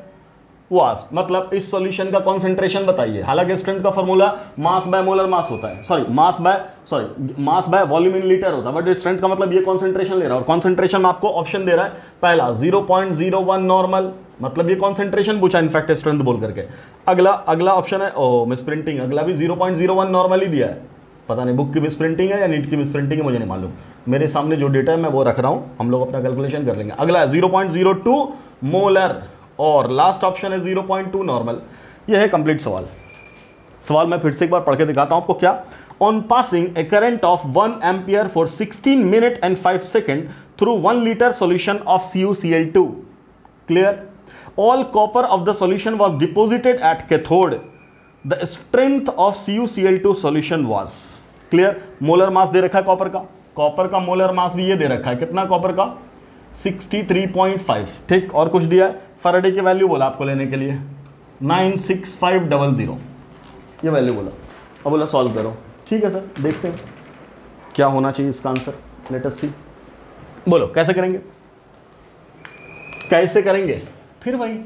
वास, मतलब इस सॉल्यूशन का कॉन्सेंट्रेशन बताइए। हालांकि स्ट्रेंथ का formula mass by molar mass होता है, mass by volume in litre होता है, बट स्ट्रेंथ का मतलब ये कॉन्सेंट्रेशन ले रहा है। और कॉन्सेंट्रेशन में आपको ऑप्शन दे रहा है, पहला 0.01 नॉर्मल, मतलब ये कॉन्सेंट्रेशन पूछा इनफैक्ट स्ट्रेंथ बोल करके। अगला ऑप्शन है, ओ मिस प्रिंटिंग, अगला भी 0.01 नॉर्मल ही दिया है। पता नहीं बुक की मिस प्रिंटिंग है या नीट की मिस प्रिंटिंग है, मुझे नहीं मालूम। मेरे सामने जो डेटा है मैं वो रख रहा हूं, हम लोग अपना कैलकुलेशन कर लेंगे। अगला है 0.02 मोलर और लास्ट ऑप्शन है 0.2 नॉर्मल। यह है कंप्लीट सवाल मैं फिर से एक बार पढ़ के दिखाता हूं आपको। क्या? On passing a current of 1 ampere for 16 minute and 5 second through 1 litre solution of CuCl2, clear, all copper of the solution was deposited at cathode, the strength of CuCl2 solution was, clear. Molar mass दे रखा है copper का molar mass भी ये दे रखा है, कितना copper का? 63.5, ठीक। और कुछ दिया है, फैराडे की वैल्यू बोला आपको लेने के लिए 96500, ये वैल्यू बोला। अब बोला सॉल्व करो। ठीक है सर, देखते हैं क्या होना चाहिए इसका आंसर, लेट अस सी। बोलो कैसे करेंगे? फिर वही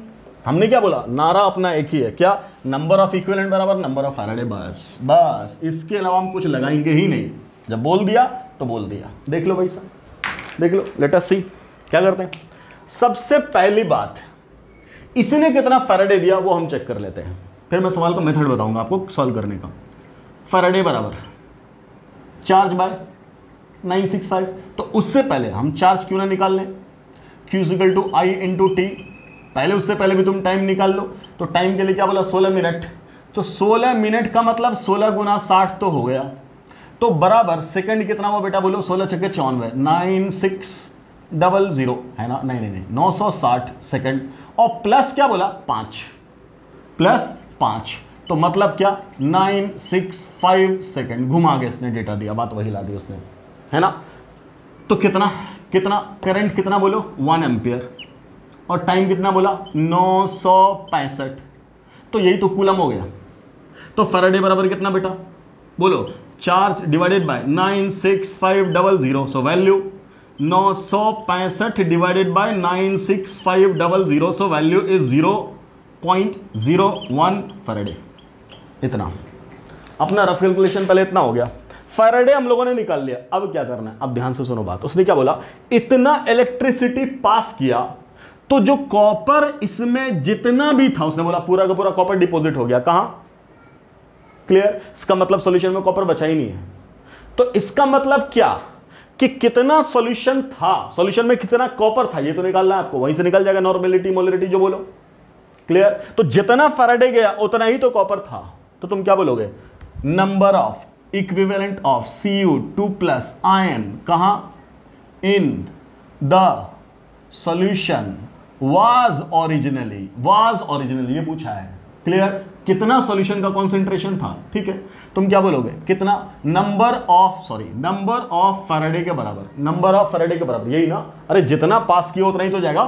हमने क्या बोला, नारा अपना एक ही है, क्या? नंबर ऑफ इक्विवेलेंट बराबर नंबर ऑफ फैराडे, बस इसके अलावा हम कुछ लगाएंगे ही नहीं। जब बोल दिया तो बोल दिया। देख लो भाई साहब, देख लो, लेट अस सी क्या करते हैं। सबसे पहली बात, इसने कितना फैराडे दिया वो हम चेक कर लेते हैं, फिर मैं सवाल का मेथड बताऊंगा आपको सॉल्व करने का। फैराडे बराबर चार्ज बाय 965, तो उससे पहले हम चार्ज क्यों ना निकाल लें, Q = I × T। पहले उससे पहले भी तुम टाइम निकाल लो, तो टाइम के लिए क्या बोला? 16 मिनट। तो 16 मिनट का मतलब 16 × 60 तो हो गया, तो बराबर सेकंड कितना हुआ बेटा? बोलो 16 × 94, 9600 है ना? नहीं 960 सेकंड, और प्लस क्या बोला? 5 प्लस 5, तो मतलब क्या? 965 सेकंड। घुमा के इसने डेटा दिया, बात वही ला दी उसने, है ना? तो कितना करंट कितना बोलो? 1 एम्पियर, और टाइम कितना बोला? 965, तो यही तो कूलम हो गया। तो फैराडे बराबर कितना बेटा? बोलो, charge divided by 96500, so value 965 divided by 96500, so value is 0.01 Faraday. इतना अपना रफ कैलकुलेशन पहले इतना हो गया। फैराडे हम लोगों ने निकाल लिया, अब क्या करना है? अब ध्यान से सुनो बात। उसने क्या बोला? इतना इलेक्ट्रिसिटी पास किया, तो जो कॉपर इसमें जितना भी था, उसने बोला पूरा का पूरा कॉपर डिपॉजिट हो गया। कहां? क्लियर। इसका मतलब सॉल्यूशन में कॉपर बचा ही नहीं है। तो इसका मतलब क्या कि कितना सॉल्यूशन था, सॉल्यूशन में कितना कॉपर था, ये तो निकालना है आपको। वहीं से निकल जाएगा नॉर्मेलिटी मोलरिटी जो बोलो, क्लियर। तो जितना फैराडे गया उतना ही तो कॉपर था, तो तुम क्या बोलोगे? Number of equivalent of Cu2+ ion कहां? In the solution was originally, ये पूछा है, क्लियर। कितना सॉल्यूशन का कॉन्सेंट्रेशन था, ठीक है। तुम क्या बोलोगे? कितना? नंबर ऑफ फैराडे के बराबर, यही ना? अरे जितना पास किया उतना ही तो जाएगा,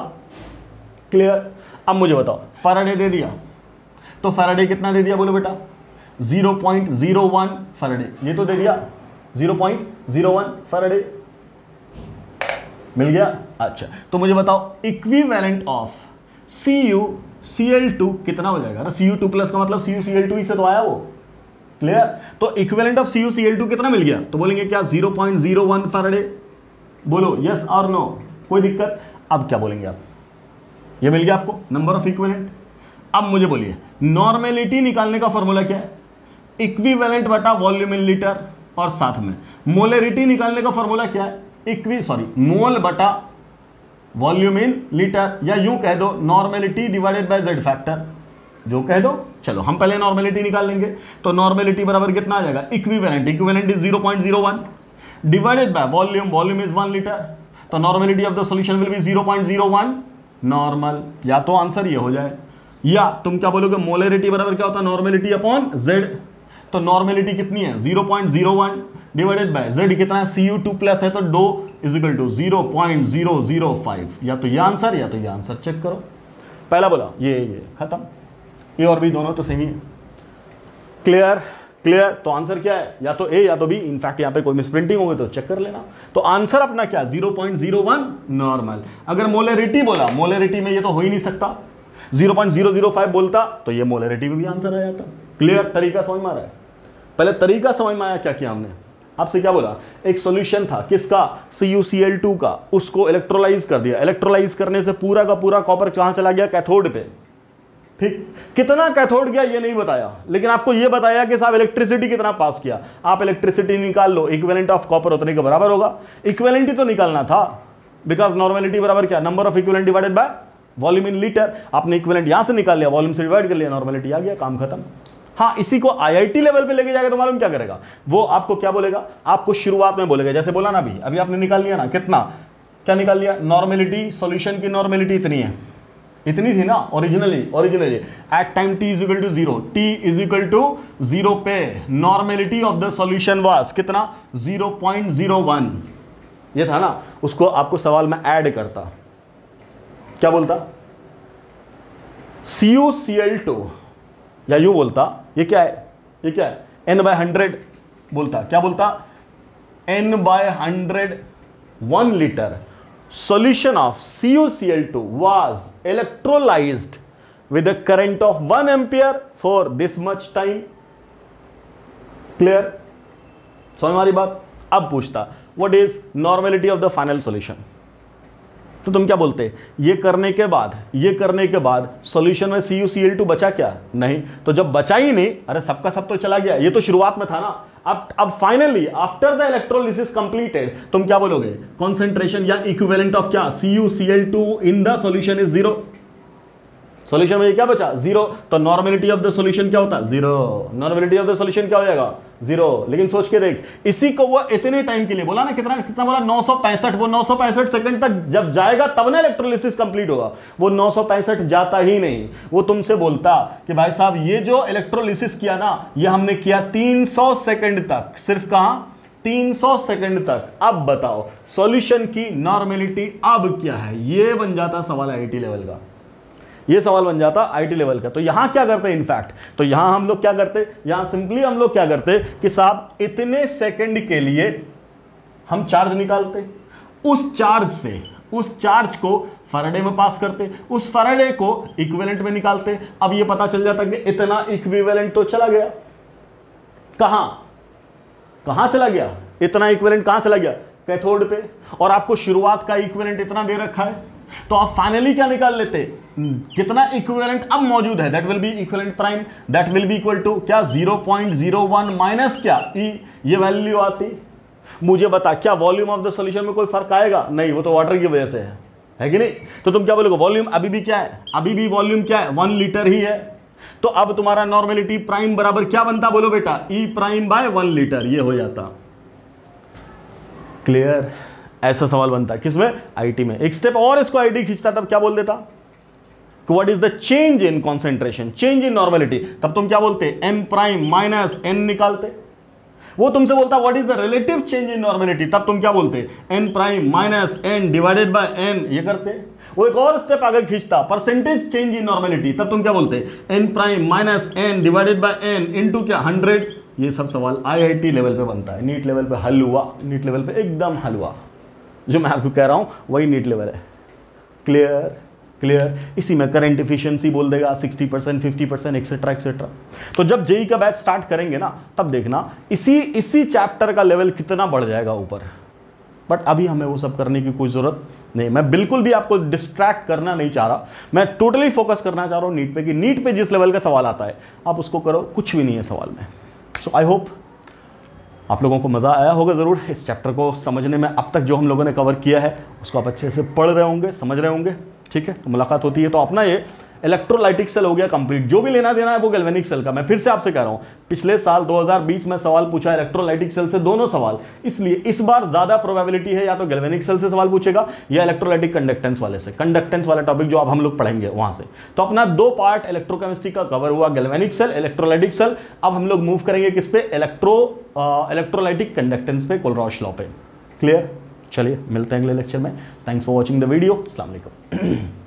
क्लियर। अब मुझे बताओ, फैराडे दे दिया, तो फैराडे कितना दे दिया बोलो बेटा? 0.01 फैराडे, ये तो दे दिया 0.01 फैराडे, मिल गया। अच्छा, तो मुझे बताओ इक्विवेलेंट ऑफ CuCl2 कितना हो जाएगा? Cu2+ का मतलब CuCl2 ही से तो आया वो, क्लियर। तो इक्विवेलेंट ऑफ CuCl2 कितना मिल गया? तो बोलेंगे क्या? 0.01 फैराडे। बोलो यस और नो, कोई दिक्कत? अब क्या बोलेंगे आप? ये मिल गया आपको नंबर ऑफ इक्विवेलेंट। अब मुझे बोलिए, नॉर्मेलिटी निकालने का फॉर्मूला क्या है? इक्विवेलेंट बटा वॉल्यूम इन लीटर, और साथ में मोलरिटी निकालने का फॉर्मूला क्या है? मोल बटा वॉल्यूम इन लीटर, या यूं कह दो normality divided by Z factor, जो कह दो। चलो हम पहले नॉर्मेलिटी निकाल लेंगे। तो नॉर्मेलिटी बराबर कितना आ जाएगा, equivalent, equivalent is 0.01 divided by volume, volume is 1 litre. तो normality of the solution will be 0.01 normal. या तो आंसर ये हो जाए, या तुम क्या बोलोगे, मोलरिटी बराबर क्या होता है, नॉर्मेलिटी अपॉन जेड। तो नॉर्मेलिटी कितनी है 0.01 डिवाइडेड बाय जेड कितना है, Cu2 प्लस है तो डो इज इक्वल टू 0.005। या तो ये आंसर या तो ये आंसर, चेक करो। पहला बोला ये खत्म, ये और भी दोनों तो सेम ही है। Clear clear. तो आंसर क्या है, या तो ए या तो बी। इनफैक्ट यहां पे कोई मिसप्रिंटिंग होगी तो चेक कर लेना। तो आंसर अपना क्या, 0.01 नॉर्मल। अगर मोलरिटी बोला, मोलरिटी में ये तो हो ही नहीं सकता, 0.005 बोलता तो ये मोलरिटी में भी आंसर आ जाता। क्लियर, तरीका समझ में आ रहा है। पहले तरीका समझ में आया, क्या किया हमने, आपसे क्या बोला, एक सॉल्यूशन था किसका, CuCl2 का, उसको इलेक्ट्रोलाइज कर दिया। इलेक्ट्रोलाइज करने से पूरा का पूरा कॉपर कहां चला गया, कैथोड पे। ठीक, कितना कैथोड गया ये नहीं बताया, लेकिन आपको ये बताया कि साहब इलेक्ट्रिसिटी कितना पास किया। आप इलेक्ट्रिसिटी निकाल लो, इक्विवेलेंट ऑफ कॉपर उतने के बराबर होगा। इक्विवेलेंट ही तो निकालना था, बिकॉज नॉर्मेलिटी बराबर क्या, number of equivalent divided by volume in litre. आपने इक्विवेलेंट यहां से निकाल लिया, वॉल्यूम से डिवाइड कर लिया, नॉर्मेलिटी आ गया, काम खत्म। हाँ, इसी को IIT लेवल पे लेके जाएगा तो मालूम क्या करेगा, वो आपको क्या बोलेगा, आपको शुरुआत में बोलेगा, जैसे बोला ना अभी आपने निकाल लिया ना, कितना क्या निकाल लिया, नॉर्मेलिटी, सॉल्यूशन की नॉर्मेलिटी इतनी है, इतनी थी ना originally at time t is equal to 0, t is equal to 0 पे normality of the solution was कितना, 0.01। ये था ना, उसको आपको सवाल में ऐड करता, क्या बोलता, CuCl2, या यूं बोलता, ये क्या है n/100 बोलता, क्या बोलता, n/100 1 litre solution of CuCl2 was electrolyzed with a current of 1 ampere for this much time. Clear? समझ में आ रही बात। अब पूछता what is normality of the final solution, तो तुम क्या बोलते, ये करने के बाद सॉल्यूशन में CuCl2 बचा क्या, नहीं। तो जब बचा ही नहीं, अरे सबका सब तो चला गया, ये तो शुरुआत में था ना। अब finally after the electrolysis completed तुम क्या बोलोगे, कॉन्सेंट्रेशन या इक्विवेलेंट ऑफ क्या, CuCl2 in the solution is 0। Solution में ये क्या बचा, 0। तो नॉर्मेलिटी ऑफ द सॉल्यूशन क्या होता, 0। नॉर्मेलिटी ऑफ द सॉल्यूशन क्या हो जाएगा, 0। लेकिन सोच के देख, इसी को वो इतने टाइम के लिए बोला ना, कितना बोला, 965। वो 965 सेकंड तक जब जाएगा तब ना इलेक्ट्रोलिसिस कंप्लीट होगा। वो 965 जाता ही नहीं। वो तुमसे बोलता कि भाई साहब ये जो इलेक्ट्रोलिसिस किया ना, ये हमने किया 300 सेकंड तक, सिर्फ कहां, 300 सेकंड तक। अब बताओ सॉल्यूशन की नॉर्मेलिटी अब क्या है, ये बन जाता सवाल IIT लेवल का, ये सवाल बन जाता IIT लेवल का। तो यहां क्या करते हैं, इनफैक्ट तो यहां हम लोग क्या करते, यहां सिंपली हम लोग क्या करते कि साहब इतने सेकंड के लिए हम चार्ज निकालते, उस चार्ज को फैराडे में पास करते, उस फैराडे को इक्विवेलेंट में निकालते। अब ये पता चल जाता कि इतना इक्विवेलेंट तो चला गया, कहां चला गया, इतना इक्विवेलेंट कहां चला गया, कैथोड पे। और आपको शुरुआत का इक्विवेलेंट इतना दे रखा है, तो आप फाइनली क्या निकाल लेते, कितना इक्विवेलेंट अब मौजूद है, that will be equivalent prime, that will be equal to क्या, 0.01 माइनस क्या E, ये वैल्यू आती। मुझे बता क्या वॉल्यूम ऑफ द सॉल्यूशन में कोई फर्क आएगा, नहीं, वो तो वाटर की वजह से है कि नहीं। तो तुम क्या बोलोगे, वॉल्यूम अभी भी क्या है, अभी भी वॉल्यूम क्या है, 1 लीटर ही है। तो अब तुम्हारा नॉर्मेलिटी प्राइम बराबर क्या बनता, बोलो बेटा, E प्राइम बाय 1 लीटर, ये हो जाता। क्लियर, ऐसा सवाल बनता है किसमें, IIT में। एक स्टेप और इसको IIT खींचता, तब क्या बोल देता, what is the change in concentration, change in normality. तब तुम क्या बोलते, n प्राइम माइनस n निकालते। वो तुमसे बोलता what is the relative change in normality, तब तुम क्या बोलते, n prime minus n divided by n, ये करते। वो एक और स्टेप आगे खींचता, परसेंटेज चेंज इन नॉर्मेलिटी, तब तुम क्या बोलते, n prime minus n divided by n into क्या, 100। ये सब सवाल IIT लेवल पे बनता है, नीट लेवल पे हल हुआ, नीट लेवल पे एकदम हल हुआ। जो मैं आपको कह रहा हूं वही नीट लेवल है। क्लियर। इसी में करंट एफिशिएंसी बोल देगा 60%, 50%, एक्सेट्रा एक्सेट्रा। तो जब जेई का बैच स्टार्ट करेंगे ना, तब देखना इसी चैप्टर का लेवल कितना बढ़ जाएगा ऊपर। बट अभी हमें वो सब करने की कोई जरूरत नहीं। मैं बिल्कुल भी आपको डिस्ट्रैक्ट करना नहीं चाह रहा, मैं टोटली फोकस करना चाह रहा हूं नीट पे, कि नीट पे जिस लेवल का सवाल आता है आप उसको करो, कुछ भी नहीं है सवाल में। सो आई होप आप लोगों को मज़ा आया होगा ज़रूर इस चैप्टर को समझने में। अब तक जो हम लोगों ने कवर किया है उसको आप अच्छे से पढ़ रहे होंगे, समझ रहे होंगे। ठीक है, तो मुलाकात होती है तो अपना ये इलेक्ट्रोलाइटिक सेल हो गया कंप्लीट। जो भी लेना देना है वो गैल्वेनिक सेल का। मैं फिर से आपसे कह रहा हूं, पिछले साल 2020 में सवाल पूछा इलेक्ट्रोलाइटिक सेल से, दोनों सवाल, इसलिए इस बार ज्यादा प्रोबेबिलिटी है या तो गैल्वेनिक सेल से सवाल पूछेगा या इलेक्ट्रोलाइटिक कंडक्टेंस वाले से, कंडक्टेंस वाला टॉपिक जो अब हम लोग पढ़ेंगे वहां से। तो अपना 2 पार्ट इलेक्ट्रोकेमिस्ट्री का कवर हुआ, गैल्वेनिक सेल, इलेक्ट्रोलाइटिक सेल। अब हम लोग मूव करेंगे किस पे, इलेक्ट्रोलाइटिक कंडक्टेंस पे, कोलरॉश लॉ पे। क्लियर? चलिए मिलते हैं अगले लेक्चर में। Thanks for watching the video. अस्सलाम वालेकुम।